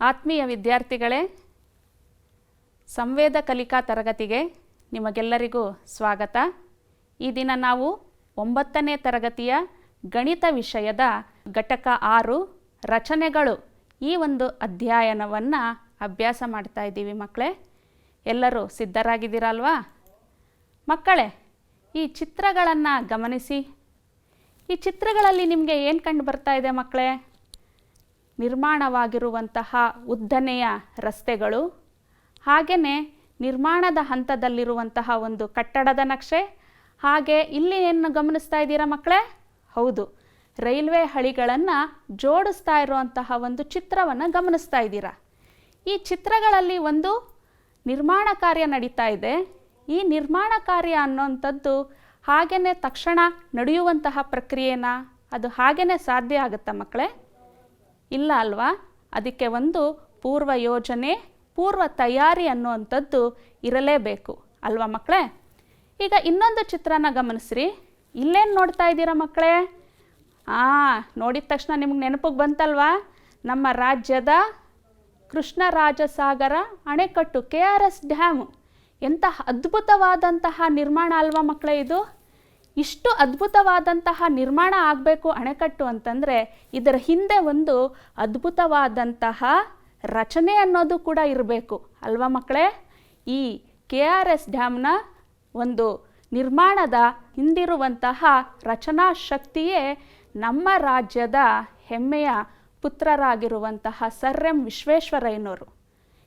ಆತ್ಮೀಯ ವಿದ್ಯಾರ್ಥಿಗಳೇ, ಸಂವೇದ ಕಲಿಕಾ ತರಗತಿಗೆ ನಿಮಗೆಲ್ಲರಿಗೂ ಸ್ವಾಗತ. ಈ ದಿನ ನಾವು 9ನೇ ತರಗತಿಯ ಗಣಿತ ವಿಷಯದ ಘಟಕ 6 ರಚನೆಗಳು ಈ ಒಂದು ಅಧ್ಯಯನವನ್ನು ಅಭ್ಯಾಸ ಮಾಡ್ತಾ ಇದ್ದೀವಿ. ಮಕ್ಕಳೇ, ಎಲ್ಲರೂ ಸಿದ್ಧರಾಗಿದ್ದೀರಲ್ವಾ? ಮಕ್ಕಳೇ, ಈ ಚಿತ್ರಗಳನ್ನು ಗಮನಿಸಿ. ಈ ಚಿತ್ರಗಳಲ್ಲಿ ನಿಮಗೆ ಏನು ಕಂಡು ಬರ್ತಾ ಇದೆ ಮಕ್ಕಳೇ? ನಿರ್ಮಾಣವಾಗಿರುವಂತಹ ಉದ್ದನೆಯ ರಸ್ತೆಗಳು, ಹಾಗೆಯೇ ನಿರ್ಮಾಣದ ಹಂತದಲ್ಲಿರುವಂತಹ ಒಂದು ಕಟ್ಟಡದ ನಕ್ಷೆ, ಹಾಗೆ ಇಲ್ಲಿ ಏನು ಗಮನಿಸ್ತಾ ಇದ್ದೀರಾ ಮಕ್ಕಳೇ? ಹೌದು, ರೈಲ್ವೆ ಹಳಿಗಳನ್ನು ಜೋಡಿಸ್ತಾ ಇರುವಂತಹ ಒಂದು ಚಿತ್ರವನ್ನು ಗಮನಿಸ್ತಾ ಇದ್ದೀರಾ. ಈ ಚಿತ್ರಗಳಲ್ಲಿ ಒಂದು ನಿರ್ಮಾಣ ಕಾರ್ಯ ನಡೀತಾ ಇದೆ. ಈ ನಿರ್ಮಾಣ ಕಾರ್ಯ ಅನ್ನೋಂಥದ್ದು ಹಾಗೆಯೇ ತಕ್ಷಣ ನಡೆಯುವಂತಹ ಪ್ರಕ್ರಿಯೆನ ಅದು ಹಾಗೆಯೇ ಸಾಧ್ಯ ಆಗುತ್ತಾ ಮಕ್ಕಳೇ? ಇಲ್ಲ ಅಲ್ವಾ? ಅದಕ್ಕೆ ಒಂದು ಪೂರ್ವ ಯೋಜನೆ, ಪೂರ್ವ ತಯಾರಿ ಅನ್ನುವಂಥದ್ದು ಇರಲೇಬೇಕು ಅಲ್ವಾ ಮಕ್ಕಳೇ? ಈಗ ಇನ್ನೊಂದು ಚಿತ್ರನ ಗಮನಿಸ್ರಿ. ಇಲ್ಲೇನು ನೋಡ್ತಾ ಇದ್ದೀರಾ ಮಕ್ಕಳೇ? ನೋಡಿದ ತಕ್ಷಣ ನಿಮ್ಗೆ ನೆನಪಿಗೆ ಬಂತಲ್ವಾ? ನಮ್ಮ ರಾಜ್ಯದ ಕೃಷ್ಣರಾಜಸಾಗರ ಅಣೆಕಟ್ಟು, KRS ಡ್ಯಾಮು. ಎಂತಹ ಅದ್ಭುತವಾದಂತಹ ನಿರ್ಮಾಣ ಅಲ್ವಾ ಮಕ್ಕಳೇ ಇದು? ಇಷ್ಟು ಅದ್ಭುತವಾದಂತಹ ನಿರ್ಮಾಣ ಆಗಬೇಕು ಅಣೆಕಟ್ಟು ಅಂತಂದರೆ ಇದರ ಹಿಂದೆ ಒಂದು ಅದ್ಭುತವಾದಂತಹ ರಚನೆ ಅನ್ನೋದು ಕೂಡ ಇರಬೇಕು ಅಲ್ವಾ ಮಕ್ಕಳೇ? ಈ KRS ಡ್ಯಾಮ್ನ ಒಂದು ನಿರ್ಮಾಣದ ಹಿಂದಿರುವಂತಹ ರಚನಾ ಶಕ್ತಿಯೇ ನಮ್ಮ ರಾಜ್ಯದ ಹೆಮ್ಮೆಯ ಪುತ್ರರಾಗಿರುವಂತಹ ಸರ್ ಎಂ ವಿಶ್ವೇಶ್ವರಯ್ಯನವರು.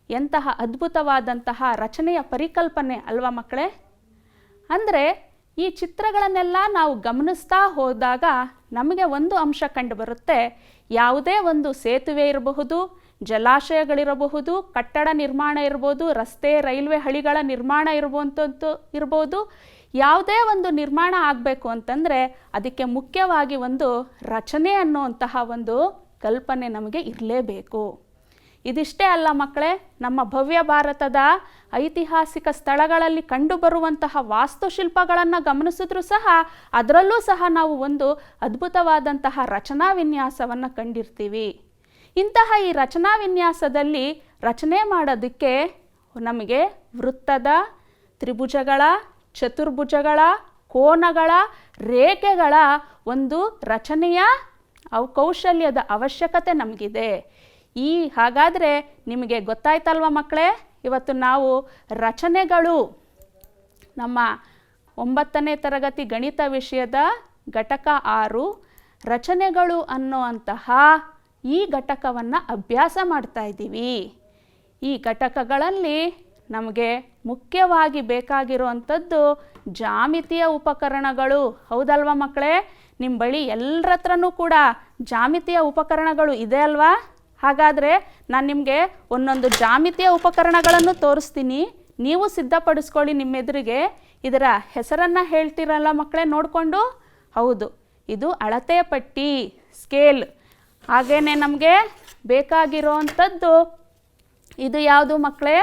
ಎಂತಹ ಅದ್ಭುತವಾದಂತಹ ರಚನೆಯ ಪರಿಕಲ್ಪನೆ ಅಲ್ವಾ ಮಕ್ಕಳೇ? ಅಂದರೆ ಈ ಚಿತ್ರಗಳನ್ನೆಲ್ಲ ನಾವು ಗಮನಿಸ್ತಾ ಹೋದಾಗ ನಮಗೆ ಒಂದು ಅಂಶ ಕಂಡು ಬರುತ್ತೆ. ಯಾವುದೇ ಒಂದು ಸೇತುವೆ ಇರಬಹುದು, ಜಲಾಶಯಗಳಿರಬಹುದು, ಕಟ್ಟಡ ನಿರ್ಮಾಣ ಇರ್ಬೋದು, ರಸ್ತೆ ರೈಲ್ವೆ ಹಳಿಗಳ ನಿರ್ಮಾಣ ಇರ್ಬೋದು. ಯಾವುದೇ ಒಂದು ನಿರ್ಮಾಣ ಆಗಬೇಕು ಅಂತಂದರೆ ಅದಕ್ಕೆ ಮುಖ್ಯವಾಗಿ ಒಂದು ರಚನೆ ಅನ್ನುವಂತಹ ಒಂದು ಕಲ್ಪನೆ ನಮಗೆ ಇರಲೇಬೇಕು. ಇದಿಷ್ಟೇ ಅಲ್ಲ ಮಕ್ಕಳೇ, ನಮ್ಮ ಭವ್ಯ ಭಾರತದ ಐತಿಹಾಸಿಕ ಸ್ಥಳಗಳಲ್ಲಿ ಕಂಡುಬರುವಂತಹ ವಾಸ್ತುಶಿಲ್ಪಗಳನ್ನು ಗಮನಿಸಿದ್ರೂ ಸಹ ಅದರಲ್ಲೂ ಸಹ ನಾವು ಒಂದು ಅದ್ಭುತವಾದಂತಹ ರಚನಾ ವಿನ್ಯಾಸವನ್ನು ಕಂಡಿರ್ತೀವಿ. ಇಂತಹ ಈ ರಚನಾ ವಿನ್ಯಾಸದಲ್ಲಿ ರಚನೆ ಮಾಡೋದಕ್ಕೆ ನಮಗೆ ವೃತ್ತದ, ತ್ರಿಭುಜಗಳ, ಚತುರ್ಭುಜಗಳ, ಕೋನಗಳ, ರೇಖೆಗಳ ಒಂದು ರಚನೆಯ ಕೌಶಲ್ಯದ ಅವಶ್ಯಕತೆ ನಮಗಿದೆ. ಹಾಗಾದರೆ ನಿಮಗೆ ಗೊತ್ತಾಯ್ತಲ್ವ ಮಕ್ಕಳೇ? ಇವತ್ತು ನಾವು ರಚನೆಗಳು, ನಮ್ಮ 9ನೇ ತರಗತಿ ಗಣಿತ ವಿಷಯದ ಘಟಕ 6 ರಚನೆಗಳು ಅನ್ನುವಂತಹ ಈ ಘಟಕವನ್ನು ಅಭ್ಯಾಸ ಮಾಡ್ತಾ ಇದ್ದೀವಿ. ಈ ಘಟಕಗಳಲ್ಲಿ ನಮಗೆ ಮುಖ್ಯವಾಗಿ ಬೇಕಾಗಿರುವಂಥದ್ದು ಜಾಮಿತಿಯ ಉಪಕರಣಗಳು. ಹೌದಲ್ವಾ ಮಕ್ಕಳೇ? ನಿಮ್ಮ ಬಳಿ ಎಲ್ಲರ ಹತ್ರನೂ ಕೂಡ ಜಾಮಿತಿಯ ಉಪಕರಣಗಳು ಇದೆ ಅಲ್ವಾ? ಹಾಗಾದರೆ ನಾನು ನಿಮಗೆ ಒಂದೊಂದು ಜಾಮಿತಿಯ ಉಪಕರಣಗಳನ್ನು ತೋರಿಸ್ತೀನಿ. ನೀವು ಸಿದ್ಧಪಡಿಸ್ಕೊಳ್ಳಿ ನಿಮ್ಮ ಎದುರಿಗೆ. ಇದರ ಹೆಸರನ್ನು ಹೇಳ್ತೀರಲ್ಲ ಮಕ್ಕಳೇ ನೋಡಿಕೊಂಡು? ಹೌದು, ಇದು ಅಳತೆ ಪಟ್ಟಿ, ಸ್ಕೇಲ್. ಹಾಗೆಯೇ ನಮಗೆ ಬೇಕಾಗಿರೋವಂಥದ್ದು ಇದು ಯಾವುದು ಮಕ್ಕಳೇ?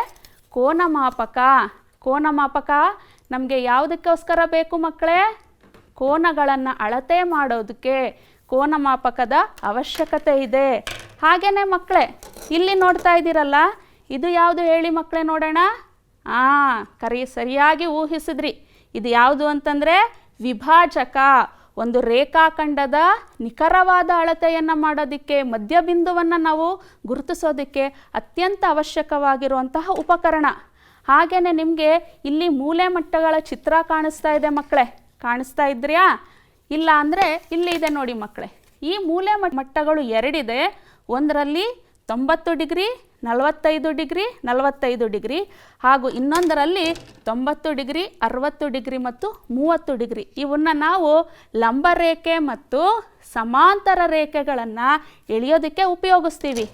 ಕೋನಮಾಪಕ. ಕೋನಮಾಪಕ ನಮಗೆ ಯಾವುದಕ್ಕೋಸ್ಕರ ಬೇಕು ಮಕ್ಕಳೇ? ಕೋನಗಳನ್ನು ಅಳತೆ ಮಾಡೋದಕ್ಕೆ ಕೋನಮಾಪಕದ ಅವಶ್ಯಕತೆ ಇದೆ. ಹಾಗೆಯೇ ಮಕ್ಕಳೇ, ಇಲ್ಲಿ ನೋಡ್ತಾ ಇದ್ದೀರಲ್ಲ, ಇದು ಯಾವುದು ಹೇಳಿ ಮಕ್ಕಳೇ ನೋಡೋಣ? ಸರಿಯಾಗಿ ಊಹಿಸಿದ್ರಿ. ಇದು ಯಾವುದು ಅಂತಂದರೆ ವಿಭಾಜಕ. ಒಂದು ರೇಖಾಖಂಡದ ನಿಖರವಾದ ಅಳತೆಯನ್ನು ಮಾಡೋದಕ್ಕೆ, ಮಧ್ಯಬಿಂದುವನ್ನು ನಾವು ಗುರುತಿಸೋದಕ್ಕೆ ಅತ್ಯಂತ ಅವಶ್ಯಕವಾಗಿರುವಂತಹ ಉಪಕರಣ. ಹಾಗೆಯೇ ನಿಮಗೆ ಇಲ್ಲಿ ಮೂಲೆ ಮಟ್ಟಗಳ ಚಿತ್ರ ಕಾಣಿಸ್ತಾ ಇದೆ ಮಕ್ಕಳೇ. ಕಾಣಿಸ್ತಾ ಇದ್ರಿಯಾ? ಇಲ್ಲ ಅಂದರೆ ಇಲ್ಲಿ ಇದೆ ನೋಡಿ ಮಕ್ಕಳೇ. ಈ ಮೂಲೆ ಮಟ್ಟಗಳು ಎರಡಿದೆ. ಒಂದರಲ್ಲಿ 90 ಡಿಗ್ರಿ, 45 ಡಿಗ್ರಿ, 45 ಡಿಗ್ರಿ, ಹಾಗೂ ಇನ್ನೊಂದರಲ್ಲಿ 90 ಡಿಗ್ರಿ, 60 ಡಿಗ್ರಿ ಮತ್ತು 30 ಡಿಗ್ರಿ. ಇವನ್ನು ನಾವು ಲಂಬ ರೇಖೆ ಮತ್ತು ಸಮಾಂತರ ರೇಖೆಗಳನ್ನು ಎಳೆಯೋದಕ್ಕೆ ಉಪಯೋಗಿಸ್ತೀವಿ.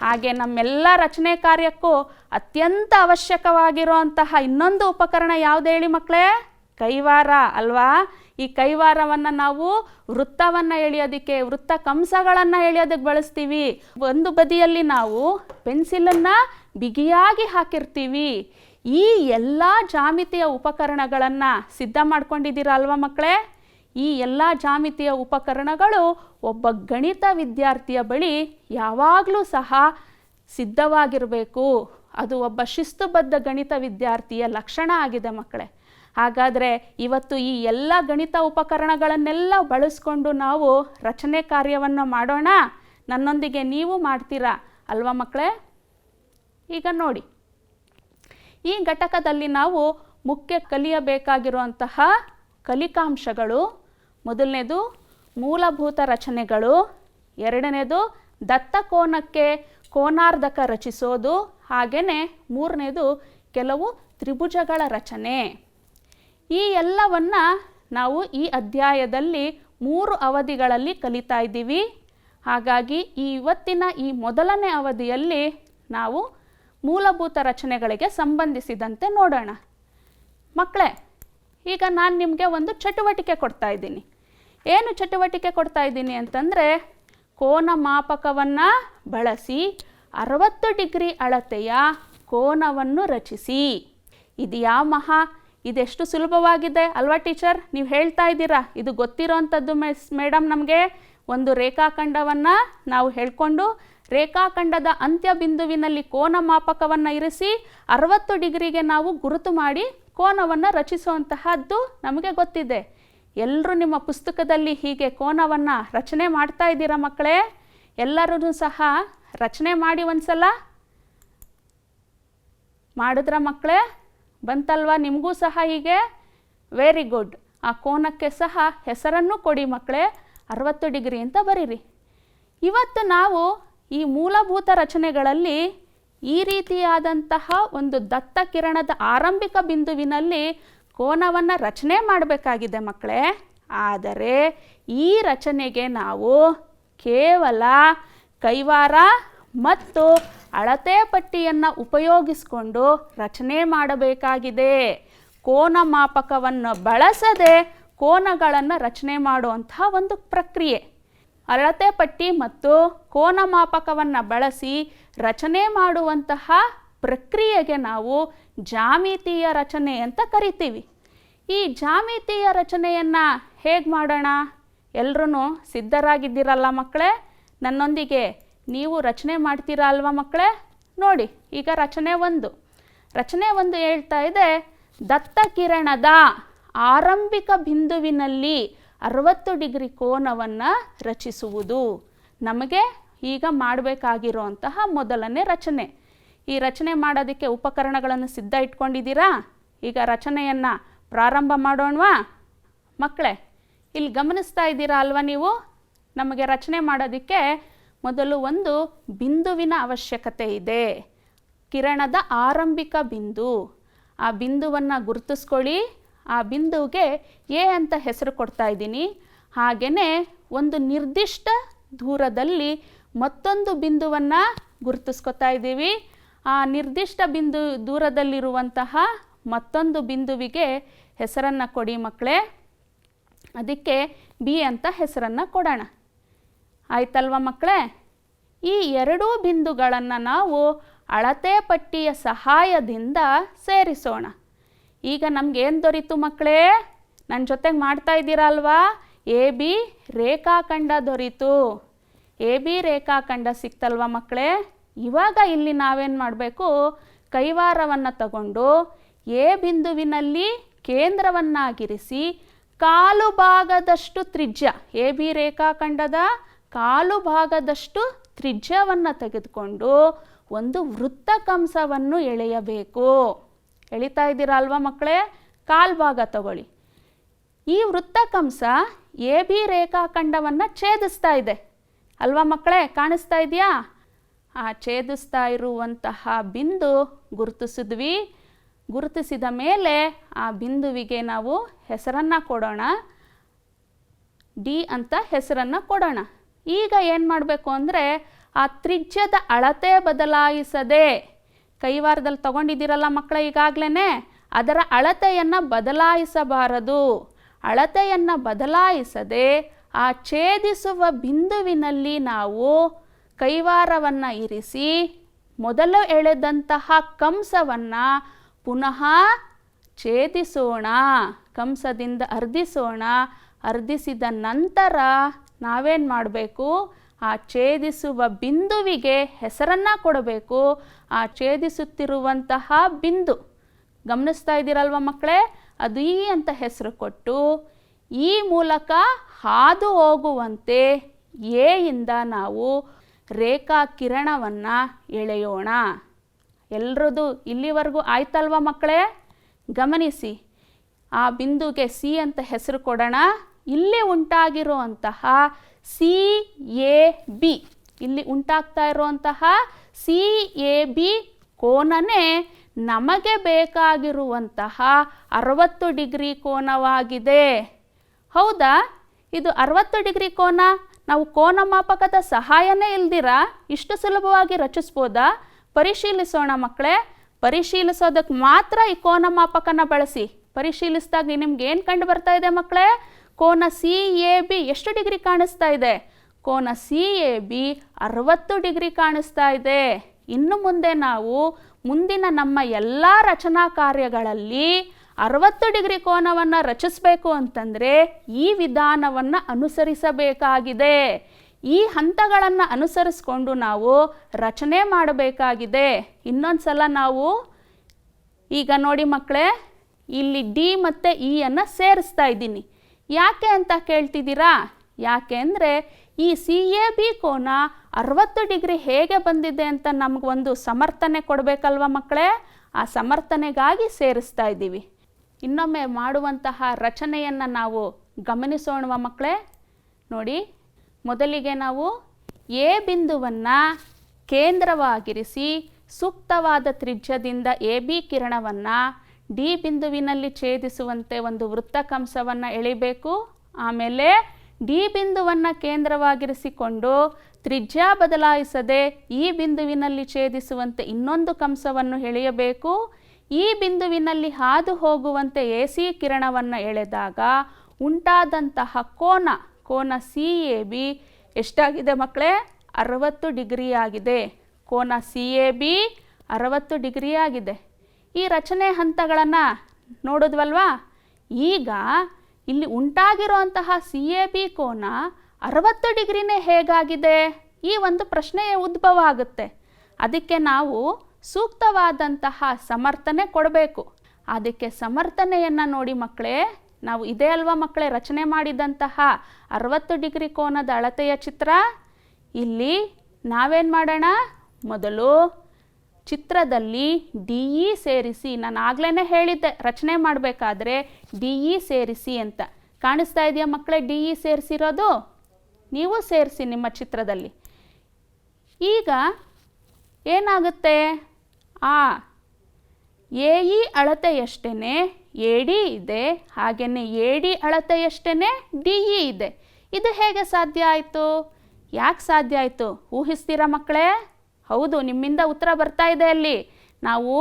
ಹಾಗೆ ನಮ್ಮೆಲ್ಲ ರಚನೆ ಕಾರ್ಯಕ್ಕೂ ಅತ್ಯಂತ ಅವಶ್ಯಕವಾಗಿರುವಂತಹ ಇನ್ನೊಂದು ಉಪಕರಣ ಯಾವುದು ಹೇಳಿ ಮಕ್ಕಳೇ? ಕೈವಾರ ಅಲ್ವಾ? ಈ ಕೈವಾರವನ್ನು ನಾವು ವೃತ್ತವನ್ನು ಎಳೆಯೋದಕ್ಕೆ, ವೃತ್ತ ಕಂಸಗಳನ್ನು ಎಳೆಯೋದಕ್ಕೆ ಬಳಸ್ತೀವಿ. ಒಂದು ಬದಿಯಲ್ಲಿ ನಾವು ಪೆನ್ಸಿಲನ್ನು ಬಿಗಿಯಾಗಿ ಹಾಕಿರ್ತೀವಿ. ಈ ಎಲ್ಲ ಜಾಮಿತಿಯ ಉಪಕರಣಗಳನ್ನು ಸಿದ್ಧ ಮಾಡ್ಕೊಂಡಿದ್ದೀರಾ ಅಲ್ವಾ ಮಕ್ಕಳೇ? ಈ ಎಲ್ಲ ಜಾಮಿತಿಯ ಉಪಕರಣಗಳು ಒಬ್ಬ ಗಣಿತ ವಿದ್ಯಾರ್ಥಿಯ ಬಳಿ ಯಾವಾಗಲೂ ಸಹ ಸಿದ್ಧವಾಗಿರಬೇಕು. ಅದು ಒಬ್ಬ ಶಿಸ್ತುಬದ್ಧ ಗಣಿತ ವಿದ್ಯಾರ್ಥಿಯ ಲಕ್ಷಣ ಆಗಿದೆ ಮಕ್ಕಳೇ. ಹಾಗಾದರೆ ಇವತ್ತು ಈ ಎಲ್ಲ ಗಣಿತ ಉಪಕರಣಗಳನ್ನೆಲ್ಲ ಬಳಸ್ಕೊಂಡು ನಾವು ರಚನೆ ಕಾರ್ಯವನ್ನು ಮಾಡೋಣ. ನನ್ನೊಂದಿಗೆ ನೀವು ಮಾಡ್ತೀರಾ ಅಲ್ವಾ ಮಕ್ಕಳೇ? ಈಗ ನೋಡಿ, ಈ ಘಟಕದಲ್ಲಿ ನಾವು ಮುಖ್ಯ ಕಲಿಯಬೇಕಾಗಿರುವಂತಹ ಕಲಿಕಾಂಶಗಳು: ಮೊದಲನೇದು ಮೂಲಭೂತ ರಚನೆಗಳು, ಎರಡನೇದು ದತ್ತಕೋನಕ್ಕೆ ಕೋನಾರ್ಧಕ ರಚಿಸೋದು, ಹಾಗೆಯೇ ಮೂರನೇದು ಕೆಲವು ತ್ರಿಭುಜಗಳ ರಚನೆ. ಈ ಎಲ್ಲವನ್ನು ನಾವು ಈ ಅಧ್ಯಾಯದಲ್ಲಿ 3 ಅವಧಿಗಳಲ್ಲಿ ಕಲಿತಾ ಇದ್ದೀವಿ. ಹಾಗಾಗಿ ಇವತ್ತಿನ ಈ ಮೊದಲನೇ ಅವಧಿಯಲ್ಲಿ ನಾವು ಮೂಲಭೂತ ರಚನೆಗಳಿಗೆ ಸಂಬಂಧಿಸಿದಂತೆ ನೋಡೋಣ. ಮಕ್ಕಳೇ, ಈಗ ನಾನು ನಿಮಗೆ ಒಂದು ಚಟುವಟಿಕೆ ಕೊಡ್ತಾ ಇದ್ದೀನಿ. ಏನು ಚಟುವಟಿಕೆ ಕೊಡ್ತಾ ಇದ್ದೀನಿ ಅಂತಂದರೆ, ಕೋನ ಮಾಪಕವನ್ನು ಬಳಸಿ 60 ಡಿಗ್ರಿ ಅಳತೆಯ ಕೋನವನ್ನು ರಚಿಸಿ. ಇದೆಯಾ ಮಹಾ, ಇದೆಷ್ಟು ಸುಲಭವಾಗಿದೆ ಅಲ್ವಾ ಟೀಚರ್? ನೀವು ಹೇಳ್ತಾ ಇದ್ದೀರಾ, ಇದು ಗೊತ್ತಿರೋವಂಥದ್ದು ಮೇಡಮ್. ನಮಗೆ ಒಂದು ರೇಖಾಖಂಡವನ್ನು ನಾವು ಹೇಳ್ಕೊಂಡು ರೇಖಾಖಂಡದ ಅಂತ್ಯ ಬಿಂದುವಿನಲ್ಲಿ ಕೋನ ಮಾಪಕವನ್ನು ಇರಿಸಿ 60 ಡಿಗ್ರಿಗೆ ನಾವು ಗುರುತು ಮಾಡಿ ಕೋನವನ್ನು ರಚಿಸುವಂತಹದ್ದು ನಮಗೆ ಗೊತ್ತಿದೆ. ಎಲ್ಲರೂ ನಿಮ್ಮ ಪುಸ್ತಕದಲ್ಲಿ ಹೀಗೆ ಕೋನವನ್ನು ರಚನೆ ಮಾಡ್ತಾ ಇದ್ದೀರಾ ಮಕ್ಕಳೇ? ಎಲ್ಲರೂ ಸಹ ರಚನೆ ಮಾಡಿ ಒಂದ್ಸಲ ಮಾಡಿದ್ರ ಮಕ್ಕಳೇ? ಬಂತಲ್ವಾ ನಿಮಗೂ ಸಹ ಹೀಗೆ? Very good. ಆ ಕೋನಕ್ಕೆ ಸಹ ಹೆಸರನ್ನು ಕೊಡಿ ಮಕ್ಕಳೇ, 60 ಡಿಗ್ರಿ ಅಂತ ಬರೀರಿ. ಇವತ್ತು ನಾವು ಈ ಮೂಲಭೂತ ರಚನೆಗಳಲ್ಲಿ ಈ ರೀತಿಯಾದಂತಹ ಒಂದು ದತ್ತ ಕಿರಣದ ಆರಂಭಿಕ ಬಿಂದುವಿನಲ್ಲಿ ಕೋನವನ್ನು ರಚನೆ ಮಾಡಬೇಕಾಗಿದೆ ಮಕ್ಕಳೇ. ಆದರೆ ಈ ರಚನೆಗೆ ನಾವು ಕೇವಲ ಕೈವಾರ ಮತ್ತು ಅಳತೆ ಪಟ್ಟಿಯನ್ನು ಉಪಯೋಗಿಸಿಕೊಂಡು ರಚನೆ ಮಾಡಬೇಕಾಗಿದೆ. ಕೋನ ಮಾಪಕವನ್ನು ಬಳಸದೆ ಕೋನಗಳನ್ನು ರಚನೆ ಮಾಡುವಂತಹ ಒಂದು ಪ್ರಕ್ರಿಯೆ. ಅಳತೆ ಪಟ್ಟಿ ಮತ್ತು ಕೋನ ಮಾಪಕವನ್ನು ಬಳಸಿ ರಚನೆ ಮಾಡುವಂತಹ ಪ್ರಕ್ರಿಯೆಗೆ ನಾವು ಜಾಮಿತೀಯ ರಚನೆ ಅಂತ ಕರಿತೀವಿ. ಈ ಜಾಮಿತೀಯ ರಚನೆಯನ್ನು ಹೇಗೆ ಮಾಡೋಣ? ಎಲ್ಲರೂ ಸಿದ್ಧರಾಗಿದ್ದೀರಲ್ಲ ಮಕ್ಕಳೇ? ನನ್ನೊಂದಿಗೆ ನೀವು ರಚನೆ ಮಾಡ್ತೀರಾ ಅಲ್ವಾ ಮಕ್ಕಳೇ? ನೋಡಿ, ಈಗ ರಚನೆ ಒಂದು ಹೇಳ್ತಾ ಇದೆ, ದತ್ತ ಕಿರಣದ ಆರಂಭಿಕ ಬಿಂದುವಿನಲ್ಲಿ 60 ಡಿಗ್ರಿ ಕೋನವನ್ನು ರಚಿಸುವುದು. ನಮಗೆ ಈಗ ಮಾಡಬೇಕಾಗಿರುವಂತಹ ಮೊದಲನೇ ರಚನೆ. ಈ ರಚನೆ ಮಾಡೋದಕ್ಕೆ ಉಪಕರಣಗಳನ್ನು ಸಿದ್ಧ ಇಟ್ಕೊಂಡಿದ್ದೀರಾ? ಈಗ ರಚನೆಯನ್ನು ಪ್ರಾರಂಭ ಮಾಡೋಣವಾ ಮಕ್ಕಳೇ? ಇಲ್ಲಿ ಗಮನಿಸ್ತಾ ಇದ್ದೀರಾ ಅಲ್ವಾ ನೀವು? ನಮಗೆ ರಚನೆ ಮಾಡೋದಕ್ಕೆ ಮೊದಲು ಒಂದು ಬಿಂದುವಿನ ಅವಶ್ಯಕತೆ ಇದೆ. ಕಿರಣದ ಆರಂಭಿಕ ಬಿಂದು. ಆ ಬಿಂದುವನ್ನು ಗುರುತಿಸ್ಕೊಳ್ಳಿ. ಆ ಬಿಂದುವಿಗೆ ಎ ಅಂತ ಹೆಸರು ಕೊಡ್ತಾ ಇದ್ದೀನಿ. ಹಾಗೆಯೇ ಒಂದು ನಿರ್ದಿಷ್ಟ ದೂರದಲ್ಲಿ ಮತ್ತೊಂದು ಬಿಂದುವನ್ನು ಗುರುತಿಸ್ಕೊತಾ ಇದ್ದೀವಿ. ಆ ನಿರ್ದಿಷ್ಟ ಬಿಂದು ದೂರದಲ್ಲಿರುವಂತಹ ಮತ್ತೊಂದು ಬಿಂದುವಿಗೆ ಹೆಸರನ್ನು ಕೊಡಿ ಮಕ್ಕಳೇ. ಅದಕ್ಕೆ ಬಿ ಅಂತ ಹೆಸರನ್ನು ಕೊಡೋಣ. ಆಯ್ತಲ್ವ ಮಕ್ಕಳೇ? ಈ ಎರಡೂ ಬಿಂದುಗಳನ್ನು ನಾವು ಅಳತೆ ಪಟ್ಟಿಯ ಸಹಾಯದಿಂದ ಸೇರಿಸೋಣ. ಈಗ ನಮಗೇನು ದೊರೀತು ಮಕ್ಕಳೇ? ನನ್ನ ಜೊತೆಗೆ ಮಾಡ್ತಾ ಇದ್ದೀರಾ ಅಲ್ವಾ? ಎ ಬಿ ರೇಖಾಖಂಡ ದೊರೀತು. ಎ ಬಿ ರೇಖಾಖಂಡ ಸಿಕ್ತಲ್ವ ಮಕ್ಕಳೇ? ಇವಾಗ ಇಲ್ಲಿ ನಾವೇನು ಮಾಡಬೇಕು? ಕೈವಾರವನ್ನು ತಗೊಂಡು ಎ ಬಿಂದುವಿನಲ್ಲಿ ಕೇಂದ್ರವನ್ನಾಗಿರಿಸಿ ಕಾಲು ಭಾಗದಷ್ಟು ತ್ರಿಜ್ಯ, ಎ ಬಿ ರೇಖಾಖಂಡದ ಕಾಲು ಭಾಗದಷ್ಟು ತ್ರಿಜ್ಯವನ್ನು ತೆಗೆದುಕೊಂಡು ಒಂದು ವೃತ್ತ ಕಂಸವನ್ನು ಎಳೆಯಬೇಕು. ಎಳಿತಾ ಇದ್ದೀರಾ ಅಲ್ವಾ ಮಕ್ಕಳೇ? ಕಾಲು ಭಾಗ ತಗೊಳ್ಳಿ. ಈ ವೃತ್ತ ಕಂಸ ಎ ಬಿ ರೇಖಾಖಂಡವನ್ನು ಛೇದಿಸ್ತಾ ಇದೆ ಅಲ್ವಾ ಮಕ್ಕಳೇ? ಕಾಣಿಸ್ತಾ ಇದೆಯಾ? ಆ ಛೇದಿಸ್ತಾ ಇರುವಂತಹ ಬಿಂದು ಗುರುತಿಸಿದ್ವಿ. ಗುರುತಿಸಿದ ಮೇಲೆ ಆ ಬಿಂದುವಿಗೆ ನಾವು ಹೆಸರನ್ನು ಕೊಡೋಣ. ಡಿ ಅಂತ ಹೆಸರನ್ನು ಕೊಡೋಣ. ಈಗ ಏನು ಮಾಡಬೇಕು ಅಂದರೆ, ಆ ತ್ರಿಜ್ಯದ ಅಳತೆ ಬದಲಾಯಿಸದೆ, ಕೈವಾರದಲ್ಲಿ ತಗೊಂಡಿದ್ದೀರಲ್ಲ ಮಕ್ಕಳ ಈಗಾಗಲೇ, ಅದರ ಅಳತೆಯನ್ನು ಬದಲಾಯಿಸಬಾರದು. ಅಳತೆಯನ್ನು ಬದಲಾಯಿಸದೆ ಆ ಛೇದಿಸುವ ಬಿಂದುವಿನಲ್ಲಿ ನಾವು ಕೈವಾರವನ್ನು ಇರಿಸಿ ಮೊದಲು ಎಳೆದಂತಹ ಕಂಸವನ್ನು ಪುನಃ ಛೇದಿಸೋಣ. ಕಂಸದಿಂದ ಅರ್ಧಿಸೋಣ. ಅರ್ಧಿಸಿದ ನಂತರ ನಾವೇನು ಮಾಡಬೇಕು? ಆ ಛೇದಿಸುವ ಬಿಂದುವಿಗೆ ಹೆಸರನ್ನು ಕೊಡಬೇಕು. ಆ ಛೇದಿಸುತ್ತಿರುವಂತಹ ಬಿಂದು ಗಮನಿಸ್ತಾ ಇದ್ದೀರಲ್ವ ಮಕ್ಕಳೇ, ಅದು ಈ ಅಂತ ಹೆಸರು ಕೊಟ್ಟು ಈ ಮೂಲಕ ಹಾದು ಹೋಗುವಂತೆ ಎ ಇಂದ ನಾವು ರೇಖಾ ಕಿರಣವನ್ನು ಎಳೆಯೋಣ. ಎಲ್ಲರದು ಇಲ್ಲಿವರೆಗೂ ಆಯ್ತಲ್ವ ಮಕ್ಕಳೇ? ಗಮನಿಸಿ, ಆ ಬಿಂದುಗೆ ಸಿ ಅಂತ ಹೆಸರು ಕೊಡೋಣ. ಇಲ್ಲಿ ಉಂಟಾಗಿರುವಂತಹ ಸಿ ಎ ಬಿ, ಇಲ್ಲಿ ಉಂಟಾಗ್ತಾ ಇರುವಂತಹ ಸಿ ಎ ಬಿ ಕೋನನೇ ನಮಗೆ ಬೇಕಾಗಿರುವಂತಹ 60 ಡಿಗ್ರಿ ಕೋನವಾಗಿದೆ. ಹೌದಾ? ಇದು 60 ಡಿಗ್ರಿ ಕೋನ ನಾವು ಕೋನ ಮಾಪಕದ ಸಹಾಯನೇ ಇಲ್ದಿರ ಇಷ್ಟು ಸುಲಭವಾಗಿ ರಚಿಸ್ಬೋದಾ? ಪರಿಶೀಲಿಸೋಣ ಮಕ್ಕಳೇ. ಪರಿಶೀಲಿಸೋದಕ್ಕೆ ಮಾತ್ರ ಈ ಕೋನ ಮಾಪಕನ ಬಳಸಿ. ಪರಿಶೀಲಿಸಿದಾಗ ನಿಮ್ಗೆ ಏನು ಕಂಡು ಬರ್ತಾ ಇದೆ ಮಕ್ಕಳೇ? ಕೋನ ಸಿ ಎ ಬಿ ಎಷ್ಟು ಡಿಗ್ರಿ ಕಾಣಿಸ್ತಾ ಇದೆ? ಕೋನ ಸಿ ಎ ಬಿ 60 ಡಿಗ್ರಿ ಕಾಣಿಸ್ತಾ ಇದೆ. ಇನ್ನು ಮುಂದೆ ನಾವು ಮುಂದಿನ ನಮ್ಮ ಎಲ್ಲ ರಚನಾ ಕಾರ್ಯಗಳಲ್ಲಿ 60 ಡಿಗ್ರಿ ಕೋನವನ್ನು ರಚಿಸಬೇಕು ಅಂತಂದರೆ ಈ ವಿಧಾನವನ್ನು ಅನುಸರಿಸಬೇಕಾಗಿದೆ. ಈ ಹಂತಗಳನ್ನು ಅನುಸರಿಸ್ಕೊಂಡು ನಾವು ರಚನೆ ಮಾಡಬೇಕಾಗಿದೆ. ಇನ್ನೊಂದು ಸಲ ನಾವು ಈಗ ನೋಡಿ ಮಕ್ಕಳೇ, ಇಲ್ಲಿ ಡಿ ಮತ್ತು ಇ ಅನ್ನು ಸೇರಿಸ್ತಾ ಇದ್ದೀನಿ. ಯಾಕೆ ಅಂತ ಕೇಳ್ತಿದ್ದೀರಾ? ಯಾಕೆ ಅಂದರೆ ಈ ಸಿ ಎ ಬಿ ಕೋನ 60 ಡಿಗ್ರಿ ಹೇಗೆ ಬಂದಿದೆ ಅಂತ ನಮಗೊಂದು ಸಮರ್ಥನೆ ಕೊಡಬೇಕಲ್ವ ಮಕ್ಕಳೇ? ಆ ಸಮರ್ಥನೆಗಾಗಿ ಸೇರಿಸ್ತಾ ಇದ್ದೀವಿ. ಇನ್ನೊಮ್ಮೆ ಮಾಡುವಂತಹ ರಚನೆಯನ್ನು ನಾವು ಗಮನಿಸೋಣವ ಮಕ್ಕಳೇ. ನೋಡಿ, ಮೊದಲಿಗೆ ನಾವು ಎ ಬಿಂದುವನ್ನು ಕೇಂದ್ರವಾಗಿರಿಸಿ ಸೂಕ್ತವಾದ ತ್ರಿಜ್ಯದಿಂದ ಎ ಬಿ ಕಿರಣವನ್ನು ಡಿ ಬಿಂದುವಿನಲ್ಲಿ ಛೇದಿಸುವಂತೆ ಒಂದು ವೃತ್ತಕಂಸವನ್ನು ಎಳಿಬೇಕು. ಆಮೇಲೆ ಡಿ ಬಿಂದುವನ್ನು ಕೇಂದ್ರವಾಗಿರಿಸಿಕೊಂಡು ತ್ರಿಜ್ಯ ಬದಲಾಯಿಸದೆ ಈ ಬಿಂದುವಿನಲ್ಲಿ ಛೇದಿಸುವಂತೆ ಇನ್ನೊಂದು ಕಂಸವನ್ನು ಎಳೆಯಬೇಕು. ಈ ಬಿಂದುವಿನಲ್ಲಿ ಹಾದು ಹೋಗುವಂತೆ ಎ ಸಿ ಕಿರಣವನ್ನು ಎಳೆದಾಗ ಉಂಟಾದಂತಹ ಕೋನ ಸಿ ಎ ಬಿ ಎಷ್ಟಾಗಿದೆ ಮಕ್ಕಳೇ? 60 ಡಿಗ್ರಿ ಆಗಿದೆ. ಕೋನ ಸಿ ಎ ಬಿ 60 ಡಿಗ್ರಿ ಆಗಿದೆ. ಈ ರಚನೆ ಹಂತಗಳನ್ನು ನೋಡಿದ್ವಲ್ವಾ? ಈಗ ಇಲ್ಲಿ ಉಂಟಾಗಿರುವಂತಹ ಸಿ ಎ ಬಿ ಕೋನ 60 ಡಿಗ್ರಿನೇ ಹೇಗಾಗಿದೆ? ಈ ಒಂದು ಪ್ರಶ್ನೆ ಉದ್ಭವ ಆಗುತ್ತೆ. ಅದಕ್ಕೆ ನಾವು ಸೂಕ್ತವಾದಂತಹ ಸಮರ್ಥನೆ ಕೊಡಬೇಕು. ಅದಕ್ಕೆ ಸಮರ್ಥನೆಯನ್ನು ನೋಡಿ ಮಕ್ಕಳೇ, ನಾವು ಇದೇ ಅಲ್ವಾ ಮಕ್ಕಳೇ ರಚನೆ ಮಾಡಿದಂತಹ 60 ಡಿಗ್ರಿ ಕೋನದ ಅಳತೆಯ ಚಿತ್ರ. ಇಲ್ಲಿ ನಾವೇನು ಮಾಡೋಣ? ಮೊದಲು ಚಿತ್ರದಲ್ಲಿ ಡಿ ಇ ಸೇರಿಸಿ, ನಾನು ಆಗ್ಲೇ ಹೇಳಿದ್ದೆ ರಚನೆ ಮಾಡಬೇಕಾದ್ರೆ ಡಿ ಇ ಸೇರಿಸಿ ಅಂತ. ಕಾಣಿಸ್ತಾ ಇದೆಯಾ ಮಕ್ಕಳೇ ಡಿ ಇ ಸೇರಿಸಿರೋದು? ನೀವು ಸೇರಿಸಿ ನಿಮ್ಮ ಚಿತ್ರದಲ್ಲಿ. ಈಗ ಏನಾಗುತ್ತೆ? ಎ ಇ ಅಳತೆಯಷ್ಟೇ ಎ ಡಿ ಇದೆ, ಹಾಗೆಯೇ ಎ ಡಿ ಅಳತೆಯಷ್ಟೇ ಡಿ ಇ ಇದೆ. ಇದು ಹೇಗೆ ಸಾಧ್ಯ ಆಯಿತು? ಯಾಕೆ ಸಾಧ್ಯ ಆಯಿತು ಊಹಿಸ್ತೀರಾ ಮಕ್ಕಳೇ? ಹೌದು, ನಿಮ್ಮಿಂದ ಉತ್ತರ ಬರ್ತಾ ಇದೆ. ಅಲ್ಲಿ ನಾವು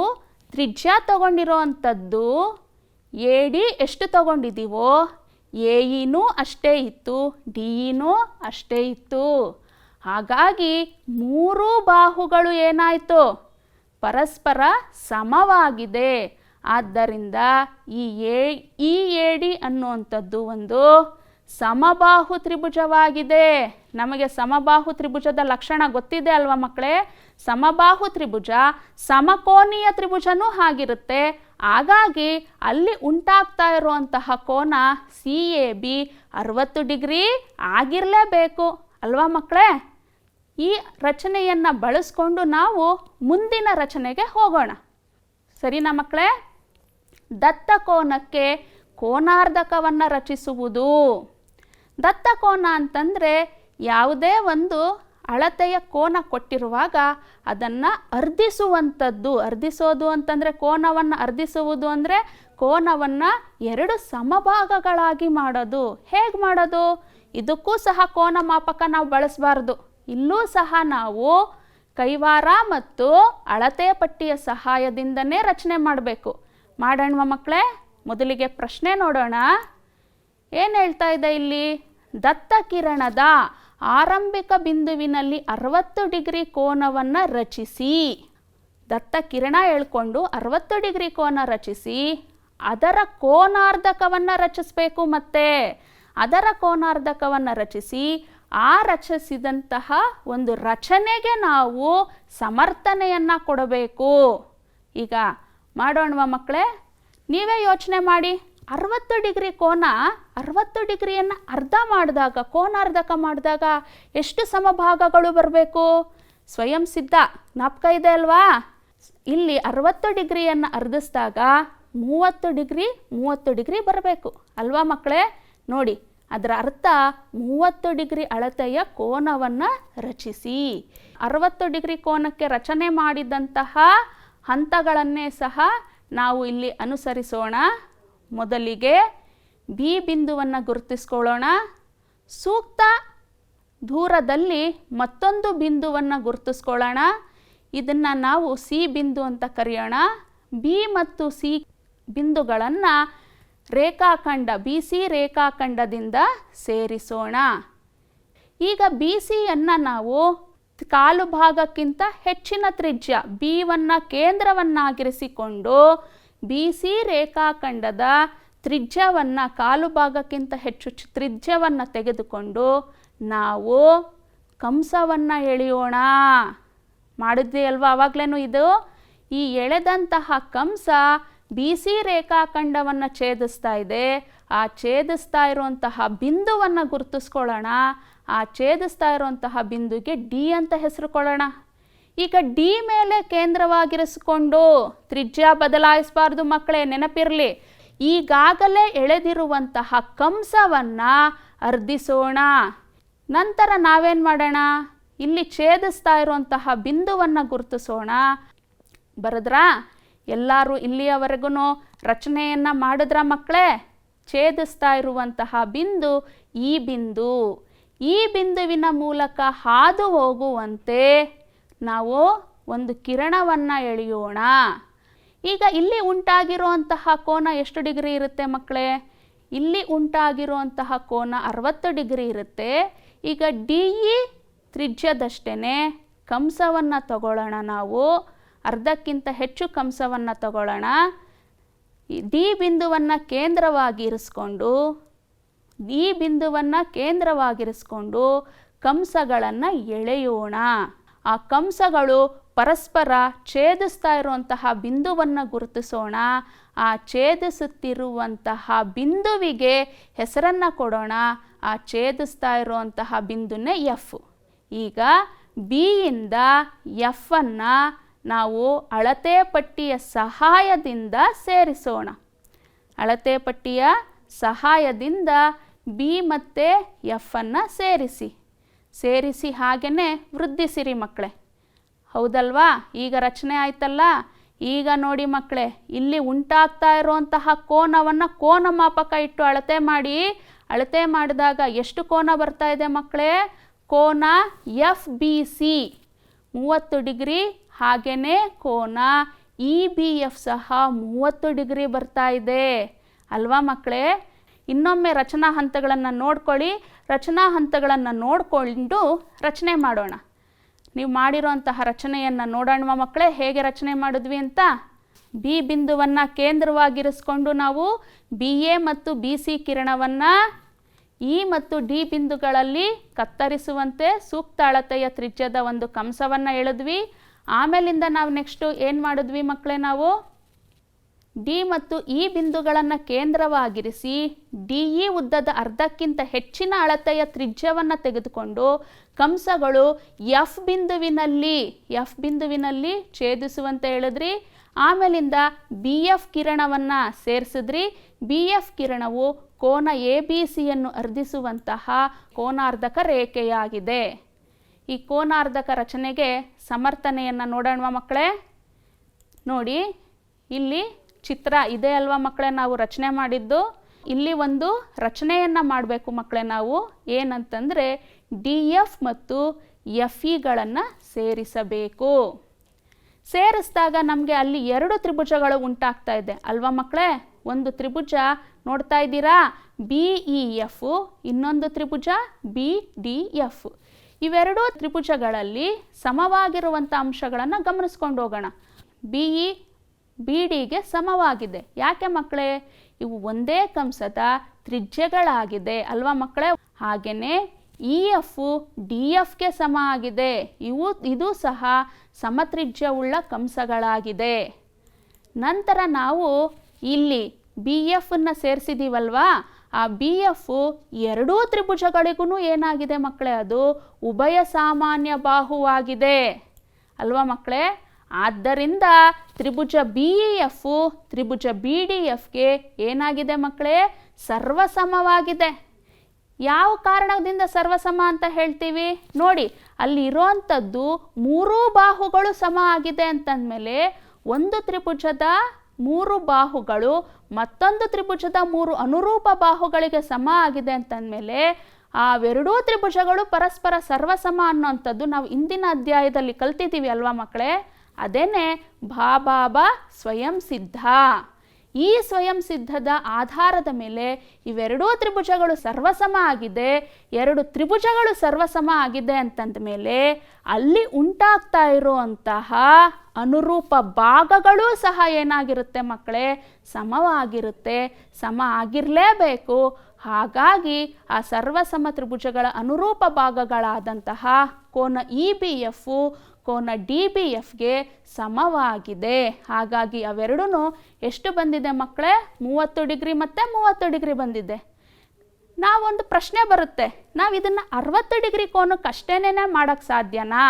ತ್ರಿಜ್ಯ ತಗೊಂಡಿರೋ ಅಂಥದ್ದು ಎ ಡಿ ಎಷ್ಟು ತಗೊಂಡಿದ್ದೀವೋ ಎ ಇನೂ ಅಷ್ಟೇ ಇತ್ತು, ಡಿ ಇನೂ ಅಷ್ಟೇ ಇತ್ತು. ಹಾಗಾಗಿ ಮೂರೂ ಬಾಹುಗಳು ಏನಾಯಿತು? ಪರಸ್ಪರ ಸಮವಾಗಿದೆ. ಆದ್ದರಿಂದ ಈ ಎ ಡಿ ಅನ್ನುವಂಥದ್ದು ಒಂದು ಸಮಬಾಹು ತ್ರಿಭುಜವಾಗಿದೆ. ನಮಗೆ ಸಮಬಾಹು ತ್ರಿಭುಜದ ಲಕ್ಷಣ ಗೊತ್ತಿದೆ ಅಲ್ವಾ ಮಕ್ಕಳೇ? ಸಮಬಾಹು ತ್ರಿಭುಜ ಸಮಕೋನೀಯ ತ್ರಿಭುಜನೂ ಆಗಿರುತ್ತೆ. ಹಾಗಾಗಿ ಅಲ್ಲಿ ಉಂಟಾಗ್ತಾ ಇರುವಂತಹ ಕೋನ ಸಿ ಎ ಬಿ 60 ಡಿಗ್ರಿ ಆಗಿರಲೇಬೇಕು ಅಲ್ವಾ ಮಕ್ಕಳೇ? ಈ ರಚನೆಯನ್ನು ಬಳಸ್ಕೊಂಡು ನಾವು ಮುಂದಿನ ರಚನೆಗೆ ಹೋಗೋಣ. ಸರಿನಾ ಮಕ್ಕಳೇ? ದತ್ತಕೋನಕ್ಕೆ ಕೋನಾರ್ಧಕವನ್ನು ರಚಿಸುವುದು. ದತ್ತಕೋನ ಅಂತಂದರೆ ಯಾವುದೇ ಒಂದು ಅಳತೆಯ ಕೋನ ಕೊಟ್ಟಿರುವಾಗ ಅದನ್ನು ಅರ್ಧಿಸುವಂಥದ್ದು. ಅರ್ಧಿಸೋದು ಅಂತಂದರೆ ಕೋನವನ್ನು ಅರ್ಧಿಸುವುದು ಅಂದರೆ ಕೋನವನ್ನು 2 ಸಮಭಾಗಗಳಾಗಿ ಮಾಡೋದು. ಹೇಗೆ ಮಾಡೋದು? ಇದಕ್ಕೂ ಸಹ ಕೋನ ಮಾಪಕ ನಾವು ಬಳಸಬಾರ್ದು. ಇಲ್ಲೂ ಸಹ ನಾವು ಕೈವಾರ ಮತ್ತು ಅಳತೆ ಪಟ್ಟಿಯ ಸಹಾಯದಿಂದನೇ ರಚನೆ ಮಾಡಬೇಕು. ಮಾಡೋಣ ಮಕ್ಕಳೇ? ಮೊದಲಿಗೆ ಪ್ರಶ್ನೆ ನೋಡೋಣ. ಏನು ಹೇಳ್ತಾ ಇದೆ ಇಲ್ಲಿ? ದತ್ತ ಕಿರಣದ ಆರಂಭಿಕ ಬಿಂದುವಿನಲ್ಲಿ 60 ಡಿಗ್ರಿ ಕೋನವನ್ನು ರಚಿಸಿ. ದತ್ತ ಕಿರಣ ಹೇಳ್ಕೊಂಡು 60 ಡಿಗ್ರಿ ಕೋನ ರಚಿಸಿ ಅದರ ಕೋನಾರ್ಧಕವನ್ನು ರಚಿಸಬೇಕು. ಮತ್ತೆ ಅದರ ಕೋನಾರ್ಧಕವನ್ನು ರಚಿಸಿ ಆ ರಚಿಸಿದಂತಹ ಒಂದು ರಚನೆಗೆ ನಾವು ಸಮರ್ಥನೆಯನ್ನು ಕೊಡಬೇಕು. ಈಗ ಮಾಡೋಣವಾ ಮಕ್ಕಳೇ? ನೀವೇ ಯೋಚನೆ ಮಾಡಿ. 60 ಡಿಗ್ರಿ ಕೋನ 60 ಡಿಗ್ರಿಯನ್ನು ಅರ್ಧ ಮಾಡಿದಾಗ, ಕೋನಾರ್ಧಕ ಮಾಡಿದಾಗ ಎಷ್ಟು ಸಮಭಾಗಗಳು ಬರಬೇಕು? ಸ್ವಯಂ ಸಿದ್ಧ ಜ್ಞಾಪಕ ಇದೆ ಅಲ್ವಾ? ಇಲ್ಲಿ 60 ಡಿಗ್ರಿಯನ್ನು ಅರ್ಧಿಸಿದಾಗ 30 ಡಿಗ್ರಿ ಬರಬೇಕು ಅಲ್ವಾ ಮಕ್ಕಳೇ? ನೋಡಿ, ಅದರ ಅರ್ಥ 30 ಡಿಗ್ರಿ ಅಳತೆಯ ಕೋನವನ್ನು ರಚಿಸಿ. 60 ಡಿಗ್ರಿ ಕೋನಕ್ಕೆ ರಚನೆ ಮಾಡಿದಂತಹ ಹಂತಗಳನ್ನೇ ಸಹ ನಾವು ಇಲ್ಲಿ ಅನುಸರಿಸೋಣ. ಮೊದಲಿಗೆ ಬಿ ಬಿಂದುವನ್ನು ಗುರುತಿಸ್ಕೊಳ್ಳೋಣ. ಸೂಕ್ತ ದೂರದಲ್ಲಿ ಮತ್ತೊಂದು ಬಿಂದುವನ್ನು ಗುರುತಿಸ್ಕೊಳ್ಳೋಣ. ಇದನ್ನು ನಾವು ಸಿ ಬಿಂದು ಅಂತ ಕರೆಯೋಣ. ಬಿ ಮತ್ತು ಸಿ ಬಿಂದುಗಳನ್ನು ರೇಖಾಖಂಡ ಬಿ ಸಿ ರೇಖಾಖಂಡದಿಂದ ಸೇರಿಸೋಣ. ಈಗ ಬಿ ಸಿಯನ್ನು ನಾವು ಕಾಲು ಭಾಗಕ್ಕಿಂತ ಹೆಚ್ಚಿನ ತ್ರಿಜ್ಯ ಬಿವನ್ನು ಕೇಂದ್ರವನ್ನಾಗಿರಿಸಿಕೊಂಡು ಬಿ ಸಿ ರೇಖಾಖಂಡದ ತ್ರಿಜ್ಯವನ್ನು ಕಾಲು ಭಾಗಕ್ಕಿಂತ ಹೆಚ್ಚು ತ್ರಿಜ್ಯವನ್ನು ತೆಗೆದುಕೊಂಡು ನಾವು ಕಂಸವನ್ನು ಎಳೆಯೋಣ. ಮಾಡಿದ್ವಿ ಅಲ್ವಾ ಆವಾಗಲೇ ಇದು? ಈ ಎಳೆದಂತಹ ಕಂಸ ಬಿ ಸಿ ರೇಖಾಖಂಡವನ್ನು ಛೇದಿಸ್ತಾ ಇದೆ. ಆ ಛೇದಿಸ್ತಾ ಇರುವಂತಹ ಬಿಂದುವನ್ನು ಗುರುತಿಸ್ಕೊಳ್ಳೋಣ. ಆ ಛೇದಿಸ್ತಾ ಇರುವಂತಹ ಬಿಂದುಗೆ ಡಿ ಅಂತ ಹೆಸರು ಕೊಡೋಣ. ಈಗ ಡಿ ಮೇಲೆ ಕೇಂದ್ರವಾಗಿರಿಸಿಕೊಂಡು ತ್ರಿಜ್ಯ ಬದಲಾಯಿಸಬಾರ್ದು ಮಕ್ಕಳೇ, ನೆನಪಿರಲಿ. ಈಗಾಗಲೇ ಎಳೆದಿರುವಂತಹ ಕಂಸವನ್ನು ಅರ್ಧಿಸೋಣ. ನಂತರ ನಾವೇನು ಮಾಡೋಣ? ಇಲ್ಲಿ ಛೇದಿಸ್ತಾ ಇರುವಂತಹ ಬಿಂದುವನ್ನು ಗುರುತಿಸೋಣ. ಬರೆದ್ರಾ? ಎಲ್ಲರೂ ಇಲ್ಲಿಯವರೆಗೂ ರಚನೆಯನ್ನು ಮಾಡಿದ್ರ ಮಕ್ಕಳೇ? ಛೇದಿಸ್ತಾ ಇರುವಂತಹ ಬಿಂದು ಈ ಬಿಂದು. ಈ ಬಿಂದುವಿನ ಮೂಲಕ ಹಾದು ಹೋಗುವಂತೆ ನಾವು ಒಂದು ಕಿರಣವನ್ನು ಎಳೆಯೋಣ. ಈಗ ಇಲ್ಲಿ ಉಂಟಾಗಿರುವಂತಹ ಕೋನ ಎಷ್ಟು ಡಿಗ್ರಿ ಇರುತ್ತೆ ಮಕ್ಕಳೇ? ಇಲ್ಲಿ ಉಂಟಾಗಿರುವಂತಹ ಕೋನ 60 ಡಿಗ್ರಿ ಇರುತ್ತೆ. ಈಗ ಡಿ ಇ ತ್ರಿಜ್ಯದಷ್ಟೇ ಕಂಸವನ್ನು ತಗೊಳ್ಳೋಣ. ನಾವು ಅರ್ಧಕ್ಕಿಂತ ಹೆಚ್ಚು ಕಂಸವನ್ನು ತಗೊಳ್ಳೋಣ. ಡಿ ಬಿಂದುವನ್ನು ಕೇಂದ್ರವಾಗಿರಿಸ್ಕೊಂಡು ಕಂಸಗಳನ್ನು ಎಳೆಯೋಣ. ಆ ಕಂಸಗಳು ಪರಸ್ಪರ ಛೇದಿಸ್ತಾ ಇರುವಂತಹ ಬಿಂದುವನ್ನು ಗುರುತಿಸೋಣ. ಆ ಛೇದಿಸುತ್ತಿರುವಂತಹ ಬಿಂದುವಿಗೆ ಹೆಸರನ್ನು ಕೊಡೋಣ. ಆ ಛೇದಿಸ್ತಾ ಇರುವಂತಹ ಬಿಂದುನೇ ಎಫ್. ಈಗ ಬಿಯಿಂದ ಎಫನ್ನು ನಾವು ಅಳತೆ ಪಟ್ಟಿಯ ಸಹಾಯದಿಂದ ಸೇರಿಸೋಣ. ಅಳತೆ ಪಟ್ಟಿಯ ಸಹಾಯದಿಂದ ಬಿ ಮತ್ತು ಎಫನ್ನು ಸೇರಿಸಿ ಹಾಗೆಯೇ ವೃದ್ಧಿಸಿರಿ ಮಕ್ಕಳೇ. ಹೌದಲ್ವಾ? ಈಗ ರಚನೆ ಆಯ್ತಲ್ಲ. ಈಗ ನೋಡಿ ಮಕ್ಕಳೇ, ಇಲ್ಲಿ ಉಂಟಾಗ್ತಾ ಇರುವಂತಹ ಕೋನವನ್ನು ಕೋನ ಮಾಪಕ ಇಟ್ಟು ಅಳತೆ ಮಾಡಿದಾಗ ಎಷ್ಟು ಕೋನ ಬರ್ತಾ ಇದೆ ಮಕ್ಕಳೇ? ಕೋನ ಎಫ್ ಬಿ ಸಿ 30 ಡಿಗ್ರಿ. ಹಾಗೆಯೇ ಕೋನ ಇ ಬಿ ಎಫ್ ಸಹ 30 ಡಿಗ್ರಿ ಬರ್ತಾ ಇದೆ ಅಲ್ವಾ ಮಕ್ಕಳೇ? ಇನ್ನೊಮ್ಮೆ ರಚನಾ ಹಂತಗಳನ್ನು ನೋಡ್ಕೊಳ್ಳಿ. ರಚನಾ ಹಂತಗಳನ್ನು ನೋಡಿಕೊಂಡು ರಚನೆ ಮಾಡೋಣ. ನೀವು ಮಾಡಿರೋಂತಹ ರಚನೆಯನ್ನು ನೋಡೋಣ ಮಕ್ಕಳೇ, ಹೇಗೆ ರಚನೆ ಮಾಡಿದ್ವಿ ಅಂತ. ಬಿ ಬಿಂದುವನ್ನು ಕೇಂದ್ರವಾಗಿರಿಸ್ಕೊಂಡು ನಾವು ಬಿ ಎ ಮತ್ತು ಬಿ ಸಿ ಕಿರಣವನ್ನು ಇ ಮತ್ತು ಡಿ ಬಿಂದುಗಳಲ್ಲಿ ಕತ್ತರಿಸುವಂತೆ ಸೂಕ್ತ ಅಳತೆಯ ತ್ರಿಜ್ಯದ ಒಂದು ಕಂಸವನ್ನು ಎಳೆದ್ವಿ. ಆಮೇಲಿಂದ ನಾವು ನೆಕ್ಸ್ಟು ಏನು ಮಾಡಿದ್ವಿ ಮಕ್ಕಳೇ? ನಾವು ಡಿ ಮತ್ತು ಇ ಬಿಂದುಗಳನ್ನು ಕೇಂದ್ರವಾಗಿರಿಸಿ ಡಿ ಇ ಉದ್ದದ ಅರ್ಧಕ್ಕಿಂತ ಹೆಚ್ಚಿನ ಅಳತೆಯ ತ್ರಿಜ್ಯವನ್ನು ತೆಗೆದುಕೊಂಡು ಕಂಸಗಳು ಎಫ್ ಬಿಂದುವಿನಲ್ಲಿ ಛೇದಿಸುವಂತೆ ಎಳೆದ್ರಿ. ಆಮೇಲಿಂದ ಬಿ ಎಫ್ ಕಿರಣವನ್ನು ಸೇರಿಸಿದ್ರಿ. ಬಿ ಎಫ್ ಕಿರಣವು ಕೋನ ಎ ಬಿ ಸಿಯನ್ನು ಅರ್ಧಿಸುವಂತಹ ಕೋನಾರ್ಧಕ ರೇಖೆಯಾಗಿದೆ. ಈ ಕೋನಾರ್ಧಕ ರಚನೆಗೆ ಸಮರ್ಥನೆಯನ್ನು ನೋಡೋಣ ಮಕ್ಕಳೇ. ನೋಡಿ, ಇಲ್ಲಿ ಚಿತ್ರ ಇದೆ ಅಲ್ವಾ ಮಕ್ಕಳೇ? ನಾವು ರಚನೆ ಮಾಡಿದ್ದು ಇಲ್ಲಿ ಒಂದು ರಚನೆಯನ್ನು ಮಾಡಬೇಕು ಮಕ್ಕಳೇ. ನಾವು ಏನಂತಂದರೆ ಡಿ ಎಫ್ ಮತ್ತು ಎಫ್ ಇಗಳನ್ನು ಸೇರಿಸಬೇಕು. ಸೇರಿಸಿದಾಗ ನಮಗೆ ಅಲ್ಲಿ 2 ತ್ರಿಭುಜಗಳು ಉಂಟಾಗ್ತಾ ಇದೆ ಅಲ್ವಾ ಮಕ್ಕಳೇ? ಒಂದು ತ್ರಿಭುಜ ನೋಡ್ತಾ ಇದ್ದೀರಾ, ಬಿ ಇ ಎಫ್. ಇನ್ನೊಂದು ತ್ರಿಭುಜ ಬಿ ಡಿ ಎಫ್. ಇವೆರಡೂ ತ್ರಿಭುಜಗಳಲ್ಲಿ ಸಮವಾಗಿರುವಂಥ ಅಂಶಗಳನ್ನು ಗಮನಿಸ್ಕೊಂಡು ಹೋಗೋಣ. ಬಿ ಇ ಬಿ ಡಿಗೆ ಸಮವಾಗಿದೆ. ಯಾಕೆ ಮಕ್ಕಳೇ? ಇವು ಒಂದೇ ಕಂಸದ ತ್ರಿಜ್ಯಗಳಾಗಿದೆ ಅಲ್ವಾ ಮಕ್ಕಳೇ? ಹಾಗೆಯೇ ಇ ಎಫ್ ಡಿ ಎಫ್ಗೆ ಸಮ ಆಗಿದೆ. ಇದು ಸಹ ಸಮತ್ರಿಜ್ಯವುಳ್ಳ ಕಂಸಗಳಾಗಿದೆ. ನಂತರ ನಾವು ಇಲ್ಲಿ ಬಿ ಎಫನ್ನು ಸೇರಿಸಿದ್ದೀವಲ್ವಾ, ಆ ಬಿ ಎಫ್ ಎರಡೂ ತ್ರಿಭುಜಗಳಿಗೂ ಏನಾಗಿದೆ ಮಕ್ಕಳೇ, ಅದು ಉಭಯ ಸಾಮಾನ್ಯ ಬಾಹುವಾಗಿದೆ ಅಲ್ವಾ ಮಕ್ಕಳೇ. ಆದ್ದರಿಂದ ತ್ರಿಭುಜ ಬಿ ಇ ಎಫ್ ತ್ರಿಭುಜ ಬಿ ಡಿ ಎಫ್ಗೆ ಏನಾಗಿದೆ ಮಕ್ಕಳೇ, ಸರ್ವಸಮವಾಗಿದೆ. ಯಾವ ಕಾರಣದಿಂದ ಸರ್ವಸಮ ಅಂತ ಹೇಳ್ತೀವಿ ನೋಡಿ, ಅಲ್ಲಿ ಇರೋವಂಥದ್ದು ಮೂರೂ ಬಾಹುಗಳು ಸಮ ಆಗಿದೆ ಅಂತಂದಮೇಲೆ ಒಂದು ತ್ರಿಭುಜದ ಮೂರು ಬಾಹುಗಳು ಮತ್ತೊಂದು ತ್ರಿಭುಜದ ಮೂರು ಅನುರೂಪ ಬಾಹುಗಳಿಗೆ ಸಮ ಆಗಿದೆ ಅಂತಂದಮೇಲೆ ಅವೆರಡೂ ತ್ರಿಭುಜಗಳು ಪರಸ್ಪರ ಸರ್ವಸಮ ಅನ್ನೋಂಥದ್ದು ನಾವು ಇಂದಿನ ಅಧ್ಯಾಯದಲ್ಲಿ ಕಲ್ತಿದ್ದೀವಿ ಅಲ್ವಾ ಮಕ್ಕಳೇ. ಅದೇನೇ ಭಾಭಾಭ ಸ್ವಯಂ ಸಿದ್ಧ. ಈ ಸ್ವಯಂ ಸಿದ್ಧದ ಆಧಾರದ ಮೇಲೆ ಇವೆರಡೂ ತ್ರಿಭುಜಗಳು ಸರ್ವಸಮ ಆಗಿದೆ, ಎರಡು ತ್ರಿಭುಜಗಳು ಸರ್ವಸಮ ಆಗಿದೆ ಅಂತಂದ ಮೇಲೆ ಅಲ್ಲಿ ಉಂಟಾಗ್ತಾ ಇರುವಂತಹ ಅನುರೂಪ ಭಾಗಗಳೂ ಸಹ ಏನಾಗಿರುತ್ತೆ ಮಕ್ಕಳೇ, ಸಮವಾಗಿರುತ್ತೆ, ಸಮ ಆಗಿರಲೇಬೇಕು. ಹಾಗಾಗಿ ಆ ಸರ್ವಸಮ ತ್ರಿಭುಜಗಳ ಅನುರೂಪ ಭಾಗಗಳಾದಂತಹ ಕೋನ ಇ ಬಿ ಎಫ್ ಕೋನ ಡಿ ಬಿ ಎಫ್ಗೆ ಸಮವಾಗಿದೆ. ಹಾಗಾಗಿ ಅವೆರಡೂ ಎಷ್ಟು ಬಂದಿದೆ ಮಕ್ಕಳೇ, 30 ಡಿಗ್ರಿ ಮತ್ತು 30 ಡಿಗ್ರಿ ಬಂದಿದೆ. ನಾವೊಂದು ಪ್ರಶ್ನೆ ಬರುತ್ತೆ, ನಾವು ಇದನ್ನು 60 ಡಿಗ್ರಿ ಕೋನಕ್ಕಷ್ಟೇನೇ ಮಾಡೋಕ್ಕೆ ಸಾಧ್ಯನಾ?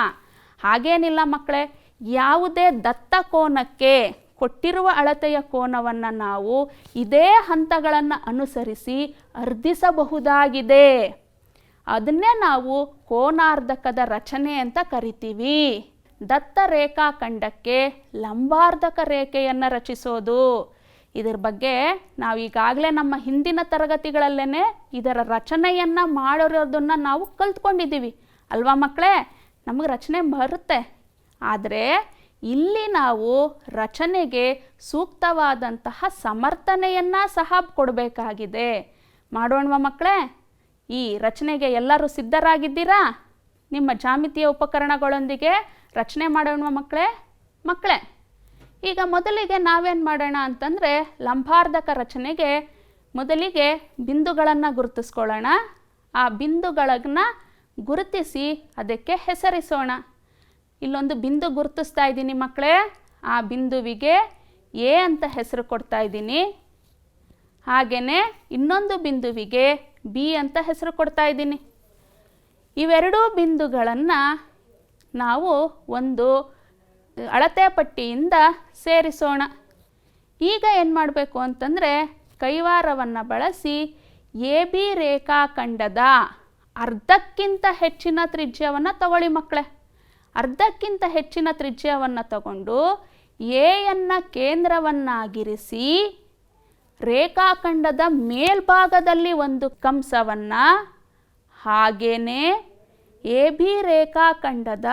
ಹಾಗೇನಿಲ್ಲ ಮಕ್ಕಳೇ. ಯಾವುದೇ ದತ್ತ ಕೋನಕ್ಕೆ ಕೊಟ್ಟಿರುವ ಅಳತೆಯ ಕೋನವನ್ನು ನಾವು ಇದೇ ಹಂತಗಳನ್ನು ಅನುಸರಿಸಿ ಅರ್ಧಿಸಬಹುದಾಗಿದೆ. ಅದನ್ನೇ ನಾವು ಕೋನಾರ್ಧಕದ ರಚನೆ ಅಂತ ಕರಿತೀವಿ. ದತ್ತ ರೇಖಾಖಂಡಕ್ಕೆ ಲಂಬಾರ್ಧಕ ರೇಖೆಯನ್ನು ರಚಿಸೋದು. ಇದರ ಬಗ್ಗೆ ನಾವು ಈಗಾಗಲೇ ನಮ್ಮ ಹಿಂದಿನ ತರಗತಿಗಳಲ್ಲೇ ಇದರ ರಚನೆಯನ್ನು ಮಾಡಿರೋದನ್ನು ನಾವು ಕಲ್ತ್ಕೊಂಡಿದ್ದೀವಿ ಅಲ್ವಾ ಮಕ್ಕಳೇ. ನಮಗೆ ರಚನೆ ಬರುತ್ತೆ, ಆದರೆ ಇಲ್ಲಿ ನಾವು ರಚನೆಗೆ ಸೂಕ್ತವಾದಂತಹ ಸಮರ್ಥನೆಯನ್ನು ಸಹ ಕೊಡಬೇಕಾಗಿದೆ. ಮಾಡೋಣವಾ ಮಕ್ಕಳೇ? ಈ ರಚನೆಗೆ ಎಲ್ಲರೂ ಸಿದ್ಧರಾಗಿದ್ದೀರಾ? ನಿಮ್ಮ ಜಾಮಿತಿಯ ಉಪಕರಣಗಳೊಂದಿಗೆ ರಚನೆ ಮಾಡೋಣ ಮಕ್ಕಳೇ. ಈಗ ಮೊದಲಿಗೆ ನಾವೇನು ಮಾಡೋಣ ಅಂತಂದರೆ, ಲಂಬಾರ್ಧಕ ರಚನೆಗೆ ಮೊದಲಿಗೆ ಬಿಂದುಗಳನ್ನು ಗುರುತಿಸ್ಕೊಳ್ಳೋಣ. ಆ ಬಿಂದುಗಳನ್ನು ಗುರುತಿಸಿ ಅದಕ್ಕೆ ಹೆಸರಿಸೋಣ. ಇಲ್ಲೊಂದು ಬಿಂದು ಗುರುತಿಸ್ತಾ ಇದ್ದೀನಿ ಮಕ್ಕಳೇ. ಆ ಬಿಂದುವಿಗೆ ಎ ಅಂತ ಹೆಸರು ಕೊಡ್ತಾ ಇದ್ದೀನಿ. ಹಾಗೆಯೇ ಇನ್ನೊಂದು ಬಿಂದುವಿಗೆ ಬಿ ಅಂತ ಹೆಸರು ಕೊಡ್ತಾ ಇದ್ದೀನಿ. ಇವೆರಡೂ ಬಿಂದುಗಳನ್ನು ನಾವು ಒಂದು ಅಳತೆ ಪಟ್ಟಿಯಿಂದ ಸೇರಿಸೋಣ. ಈಗ ಏನು ಮಾಡಬೇಕು ಅಂತಂದರೆ, ಕೈವಾರವನ್ನು ಬಳಸಿ ಎ ಬಿ ರೇಖಾಖಂಡದ ಅರ್ಧಕ್ಕಿಂತ ಹೆಚ್ಚಿನ ತ್ರಿಜ್ಯವನ್ನು ತಗೊಳ್ಳಿ ಮಕ್ಕಳೇ. ಅರ್ಧಕ್ಕಿಂತ ಹೆಚ್ಚಿನ ತ್ರಿಜ್ಯವನ್ನು ತಗೊಂಡು ಎಯನ್ನು ಕೇಂದ್ರವನ್ನಾಗಿರಿಸಿ ರೇಖಾಖಂಡದ ಮೇಲ್ಭಾಗದಲ್ಲಿ ಒಂದು ಕಂಸವನ್ನು, ಹಾಗೆಯೇ ಎ ಬಿ ರೇಖಾಖಂಡದ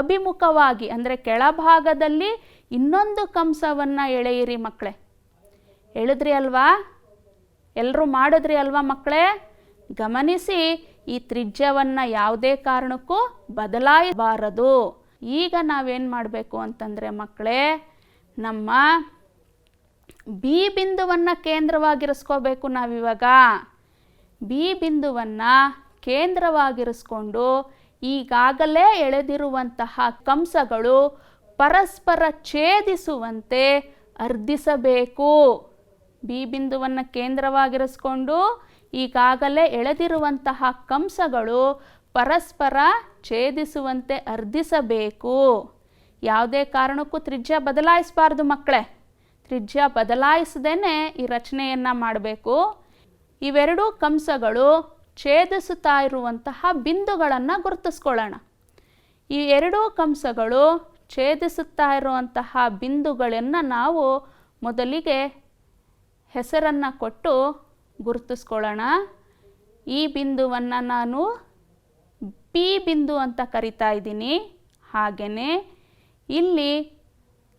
ಅಭಿಮುಖವಾಗಿ ಅಂದರೆ ಕೆಳಭಾಗದಲ್ಲಿ ಇನ್ನೊಂದು ಕಂಸವನ್ನು ಎಳೆಯಿರಿ ಮಕ್ಕಳೇ. ಎಳೆದ್ರಿ ಅಲ್ವಾ? ಎಲ್ಲರೂ ಮಾಡಿದ್ರಿ ಅಲ್ವಾ ಮಕ್ಕಳೇ? ಗಮನಿಸಿ, ಈ ತ್ರಿಜ್ಯವನ್ನು ಯಾವುದೇ ಕಾರಣಕ್ಕೂ ಬದಲಾಯಿಸಬಾರದು. ಈಗ ನಾವೇನು ಮಾಡಬೇಕು ಅಂತಂದರೆ ಮಕ್ಕಳೇ, ನಮ್ಮ ಬಿ ಬಿಂದುವನ್ನು ಕೇಂದ್ರವಾಗಿರಿಸ್ಕೋಬೇಕು. ನಾವಿವಾಗ ಬಿ ಬಿಂದುವನ್ನು ಕೇಂದ್ರವಾಗಿರಿಸ್ಕೊಂಡು ಈಗಾಗಲೇ ಎಳೆದಿರುವಂತಹ ಕಂಸಗಳು ಪರಸ್ಪರ ಛೇದಿಸುವಂತೆ ಅರ್ಧಿಸಬೇಕು. ಬಿ ಬಿಂದುವನ್ನು ಕೇಂದ್ರವಾಗಿರಿಸ್ಕೊಂಡು ಈಗಾಗಲೇ ಎಳೆದಿರುವಂತಹ ಕಂಸಗಳು ಪರಸ್ಪರ ಛೇದಿಸುವಂತೆ ಅರ್ಧಿಸಬೇಕು. ಯಾವುದೇ ಕಾರಣಕ್ಕೂ ತ್ರಿಜ್ಯ ಬದಲಾಯಿಸಬಾರ್ದು ಮಕ್ಕಳೇ. ತ್ರಿಜ್ಯ ಬದಲಾಯಿಸದೇನೆ ಈ ರಚನೆಯನ್ನು ಮಾಡಬೇಕು. ಇವೆರಡೂ ಕಂಸಗಳು ಛೇದಿಸುತ್ತಾ ಇರುವಂತಹ ಬಿಂದುಗಳನ್ನು ಗುರುತಿಸ್ಕೊಳ್ಳೋಣ. ಈ ಎರಡೂ ಕಂಸಗಳು ಛೇದಿಸುತ್ತಾ ಇರುವಂತಹ ಬಿಂದುಗಳನ್ನು ನಾವು ಮೊದಲಿಗೆ ಹೆಸರನ್ನು ಕೊಟ್ಟು ಗುರುತಿಸ್ಕೊಳ್ಳೋಣ. ಈ ಬಿಂದುವನ್ನು ನಾನು ಪಿ ಬಿಂದು ಅಂತ ಕರಿತಾ ಇದ್ದೀನಿ. ಹಾಗೆಯೇ ಇಲ್ಲಿ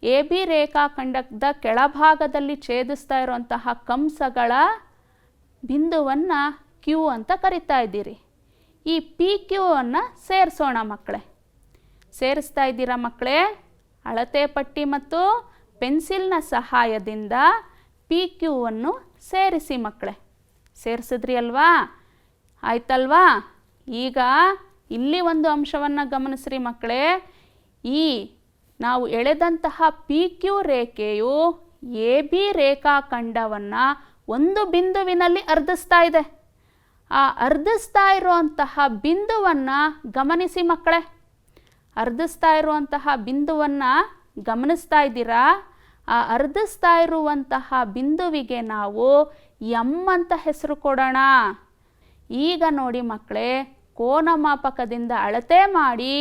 ಎ ಬಿ ರೇಖಾಖಂಡದ ಕೆಳಭಾಗದಲ್ಲಿ ಛೇದಿಸ್ತಾ ಇರುವಂತಹ ಕಂಸಗಳ ಬಿಂದುವನ್ನು ಕ್ಯೂ ಅಂತ ಕರಿತಾ ಇದ್ದೀರಿ. ಈ ಪಿ ಕ್ಯೂ ಅನ್ನು ಸೇರಿಸೋಣ ಮಕ್ಕಳೇ. ಸೇರಿಸ್ತಾ ಇದ್ದೀರಾ ಮಕ್ಕಳೇ? ಅಳತೆ ಪಟ್ಟಿ ಮತ್ತು ಪೆನ್ಸಿಲ್ನ ಸಹಾಯದಿಂದ ಪಿ ಕ್ಯೂವನ್ನು ಸೇರಿಸಿ ಮಕ್ಕಳೇ. ಸೇರಿಸಿದ್ರಿ ಅಲ್ವಾ? ಆಯ್ತಲ್ವಾ? ಈಗ ಇಲ್ಲಿ ಒಂದು ಅಂಶವನ್ನು ಗಮನಿಸ್ರಿ ಮಕ್ಕಳೇ, ಈ ನಾವು ಎಳೆದಂತಹ ಪಿ ಕ್ಯೂ ರೇಖೆಯು ಎ ಬಿ ರೇಖಾಖಂಡವನ್ನು ಒಂದು ಬಿಂದುವಿನಲ್ಲಿ ಅರ್ಧಿಸ್ತಾ ಇದೆ. ಆ ಅರ್ಧಿಸ್ತಾ ಇರುವಂತಹ ಬಿಂದುವನ್ನು ಗಮನಿಸಿ ಮಕ್ಕಳೇ. ಅರ್ಧಿಸ್ತಾ ಇರುವಂತಹ ಬಿಂದುವನ್ನು ಗಮನಿಸ್ತಾ ಇದ್ದೀರಾ? ಆ ಅರ್ಧಿಸ್ತಾ ಇರುವಂತಹ ಬಿಂದುವಿಗೆ ನಾವು ಎಂ ಅಂತ ಹೆಸರು ಕೊಡೋಣ. ಈಗ ನೋಡಿ ಮಕ್ಕಳೇ, ಕೋನ ಮಾಪಕದಿಂದ ಅಳತೆ ಮಾಡಿ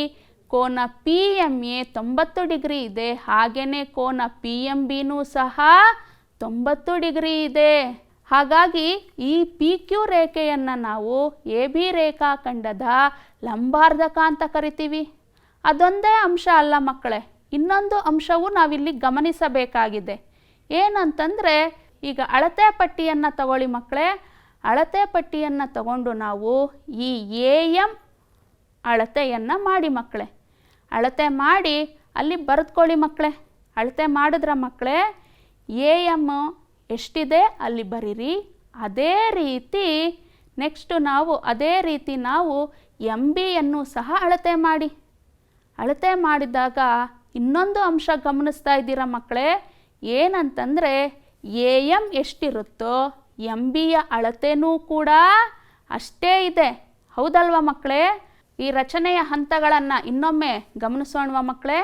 ಕೋನ ಪಿ ಎಮ್ ಎ 90 ಡಿಗ್ರಿ ಇದೆ, ಹಾಗೆಯೇ ಕೋನ ಪಿ ಎಮ್ ಬಿನೂ ಸಹ 90 ಡಿಗ್ರಿ ಇದೆ. ಹಾಗಾಗಿ ಈ ಪಿ ಕ್ಯೂ ರೇಖೆಯನ್ನು ನಾವು ಎ ಬಿ ರೇಖಾಖಂಡದ ಲಂಬಾರ್ಧಕ ಅಂತ ಕರಿತೀವಿ. ಅದೊಂದೇ ಅಂಶ ಅಲ್ಲ ಮಕ್ಕಳೇ, ಇನ್ನೊಂದು ಅಂಶವು ನಾವಿಲ್ಲಿ ಗಮನಿಸಬೇಕಾಗಿದೆ. ಏನಂತಂದರೆ, ಈಗ ಅಳತೆ ಪಟ್ಟಿಯನ್ನು ತಗೊಳ್ಳಿ ಮಕ್ಕಳೇ. ಅಳತೆ ಪಟ್ಟಿಯನ್ನು ತಗೊಂಡು ನಾವು ಈ ಎ ಎಮ್ ಅಳತೆಯನ್ನು ಮಾಡಿ ಮಕ್ಕಳೇ. ಅಳತೆ ಮಾಡಿ ಅಲ್ಲಿ ಬರೆದುಕೊಳ್ಳಿ ಮಕ್ಕಳೇ. ಅಳತೆ ಮಾಡಿದ್ರ ಮಕ್ಕಳೇ, ಎ ಎಮ್ ಎಷ್ಟಿದೆ ಅಲ್ಲಿ ಬರೀರಿ. ಅದೇ ರೀತಿ ನೆಕ್ಸ್ಟು ಅದೇ ರೀತಿ ನಾವು ಎಂ ಬಿಯನ್ನು ಸಹ ಅಳತೆ ಮಾಡಿ. ಅಳತೆ ಮಾಡಿದಾಗ ಇನ್ನೊಂದು ಅಂಶ ಗಮನಿಸ್ತಾ ಇದ್ದೀರಾ ಮಕ್ಕಳೇ. ಏನಂತಂದರೆ, ಎ ಎಮ್ ಎಷ್ಟಿರುತ್ತೋ ಎಂ ಬಿಯ ಅಳತೆನೂ ಕೂಡ ಅಷ್ಟೇ ಇದೆ. ಹೌದಲ್ವ ಮಕ್ಕಳೇ? ಈ ರಚನೆಯ ಹಂತಗಳನ್ನು ಇನ್ನೊಮ್ಮೆ ಗಮನಿಸೋಣವಾ ಮಕ್ಕಳೇ?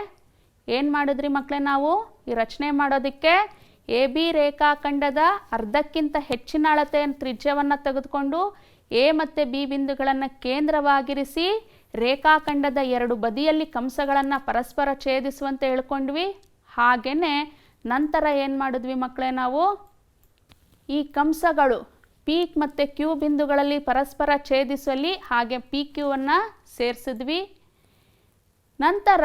ಏನು ಮಾಡಿದ್ರಿ ಮಕ್ಕಳೇ, ನಾವು ಈ ರಚನೆ ಮಾಡೋದಕ್ಕೆ ಎ ಬಿ ರೇಖಾಖಂಡದ ಅರ್ಧಕ್ಕಿಂತ ಹೆಚ್ಚಿನ ಅಳತೆಯ ತ್ರಿಜ್ಯವನ್ನು ತೆಗೆದುಕೊಂಡು ಎ ಮತ್ತು ಬಿ ಬಿಂದುಗಳನ್ನು ಕೇಂದ್ರವಾಗಿರಿಸಿ ರೇಖಾಖಂಡದ ಎರಡು ಬದಿಯಲ್ಲಿ ಕಂಸಗಳನ್ನು ಪರಸ್ಪರ ಛೇದಿಸುವಂತೆ ಹೇಳ್ಕೊಂಡ್ವಿ. ಹಾಗೆಯೇ ನಂತರ ಏನು ಮಾಡಿದ್ವಿ ಮಕ್ಕಳೇ, ನಾವು ಈ ಕಂಸಗಳು ಪಿ ಮತ್ತು ಕ್ಯೂ ಬಿಂದುಗಳಲ್ಲಿ ಪರಸ್ಪರ ಛೇದಿಸುವಲ್ಲಿ ಹಾಗೆ ಪಿ ಕ್ಯೂವನ್ನು ಸೇರಿಸಿದ್ವಿ. ನಂತರ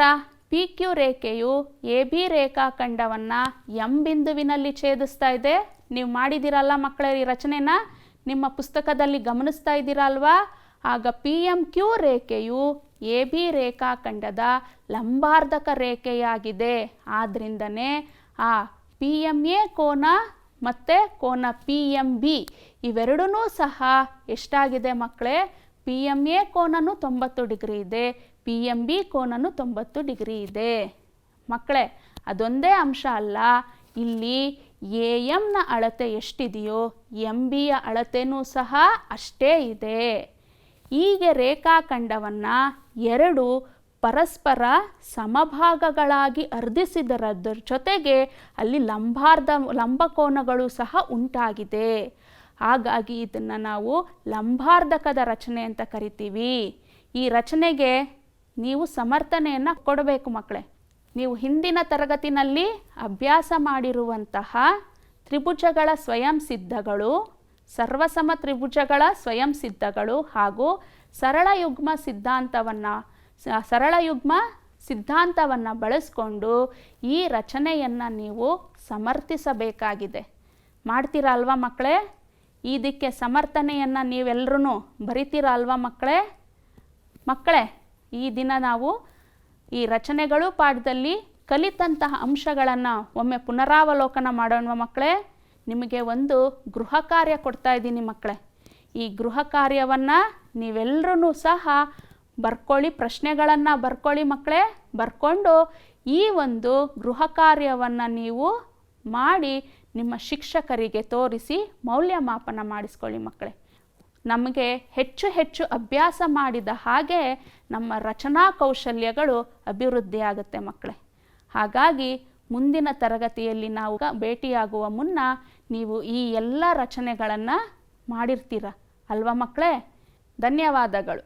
ಪಿ ಕ್ಯೂ ರೇಖೆಯು ಎ ಬಿ ರೇಖಾಖಂಡವನ್ನು ಎಂ ಬಿಂದುವಿನಲ್ಲಿ ಛೇದಿಸ್ತಾ ಇದೆ. ನೀವು ಮಾಡಿದ್ದೀರಲ್ಲ ಮಕ್ಕಳೇ, ಈ ರಚನೆನ ನಿಮ್ಮ ಪುಸ್ತಕದಲ್ಲಿ ಗಮನಿಸ್ತಾ ಇದ್ದೀರಾ ಅಲ್ವಾ? ಆಗ ಪಿ ಎಮ್ ಕ್ಯೂ ರೇಖೆಯು ಎ ಬಿ ರೇಖಾಖಂಡದ ಲಂಬಾರ್ಧಕ ರೇಖೆಯಾಗಿದೆ. ಆದ್ದರಿಂದನೇ ಆ ಪಿ ಎಮ್ ಎ ಕೋನ ಮತ್ತು ಕೋನ ಪಿ ಎಮ್ ಬಿ ಇವೆರಡೂ ಸಹ ಎಷ್ಟಾಗಿದೆ ಮಕ್ಕಳೇ? ಪಿ ಎಮ್ ಎ ಕೋನನು 90 ಡಿಗ್ರಿ ಇದೆ, ಪಿ ಎಮ್ ಬಿ ಕೋನನು 90 ಡಿಗ್ರಿ ಇದೆ. ಮಕ್ಕಳೇ, ಅದೊಂದೇ ಅಂಶ ಅಲ್ಲ, ಇಲ್ಲಿ ಎ ಎಮ್ನ ಅಳತೆ ಎಷ್ಟಿದೆಯೋ ಎಂ ಬಿಯ ಅಳತೆನೂ ಸಹ ಅಷ್ಟೇ ಇದೆ. ಹೀಗೆ ರೇಖಾಖಂಡವನ್ನು ಎರಡು ಪರಸ್ಪರ ಸಮಭಾಗಗಳಾಗಿ ಅರ್ಧಿಸಿದರದ್ರ ಜೊತೆಗೆ ಅಲ್ಲಿ ಲಂಬಕೋನಗಳು ಸಹ ಉಂಟಾಗಿದೆ. ಹಾಗಾಗಿ ಇದನ್ನು ನಾವು ಲಂಬಾರ್ಧಕದ ರಚನೆ ಅಂತ ಕರಿತೀವಿ. ಈ ರಚನೆಗೆ ನೀವು ಸಮರ್ಥನೆಯನ್ನು ಕೊಡಬೇಕು ಮಕ್ಕಳೇ. ನೀವು ಹಿಂದಿನ ತರಗತಿನಲ್ಲಿ ಅಭ್ಯಾಸ ಮಾಡಿರುವಂತಹ ತ್ರಿಭುಜಗಳ ಸ್ವಯಂ ಸಿದ್ಧಗಳು, ಸರ್ವಸಮ ತ್ರಿಭುಜಗಳ ಸ್ವಯಂ ಸಿದ್ಧಗಳು ಹಾಗೂ ಸರಳ ಯುಗ್ಮ ಸಿದ್ಧಾಂತವನ್ನು ಬಳಸ್ಕೊಂಡು ಈ ರಚನೆಯನ್ನು ನೀವು ಸಮರ್ಥಿಸಬೇಕಾಗಿದೆ. ಮಾಡ್ತೀರಾ ಅಲ್ವಾ ಮಕ್ಕಳೇ? ಇದಕ್ಕೆ ಸಮರ್ಥನೆಯನ್ನು ನೀವೆಲ್ಲರೂ ಬರಿತೀರಾ ಅಲ್ವಾ ಮಕ್ಕಳೇ? ಮಕ್ಕಳೇ, ಈ ದಿನ ನಾವು ಈ ರಚನೆಗಳು ಪಾಠದಲ್ಲಿ ಕಲಿತಂತಹ ಅಂಶಗಳನ್ನು ಒಮ್ಮೆ ಪುನರಾವಲೋಕನ ಮಾಡೋಣ ಮಕ್ಕಳೇ. ನಿಮಗೆ ಒಂದು ಗೃಹ ಕಾರ್ಯ ಕೊಡ್ತಾ ಇದ್ದೀನಿ ಮಕ್ಕಳೇ. ಈ ಗೃಹ ಕಾರ್ಯವನ್ನು ನೀವೆಲ್ಲರೂ ಸಹ ಬರ್ಕೊಳ್ಳಿ, ಪ್ರಶ್ನೆಗಳನ್ನು ಬರ್ಕೊಳ್ಳಿ ಮಕ್ಕಳೇ. ಬರ್ಕೊಂಡು ಈ ಒಂದು ಗೃಹ ಕಾರ್ಯವನ್ನು ನೀವು ಮಾಡಿ ನಿಮ್ಮ ಶಿಕ್ಷಕರಿಗೆ ತೋರಿಸಿ ಮೌಲ್ಯಮಾಪನ ಮಾಡಿಸ್ಕೊಳ್ಳಿ ಮಕ್ಕಳೇ. ನಮಗೆ ಹೆಚ್ಚು ಹೆಚ್ಚು ಅಭ್ಯಾಸ ಮಾಡಿದ ಹಾಗೆ ನಮ್ಮ ರಚನಾ ಕೌಶಲ್ಯಗಳು ಅಭಿವೃದ್ಧಿ ಆಗುತ್ತೆ ಮಕ್ಕಳೇ. ಹಾಗಾಗಿ ಮುಂದಿನ ತರಗತಿಯಲ್ಲಿ ನಾವು ಭೇಟಿಯಾಗುವ ಮುನ್ನ ನೀವು ಈ ಎಲ್ಲ ರಚನೆಗಳನ್ನು ಮಾಡಿರ್ತೀರ ಅಲ್ವಾ ಮಕ್ಕಳೇ? ಧನ್ಯವಾದಗಳು.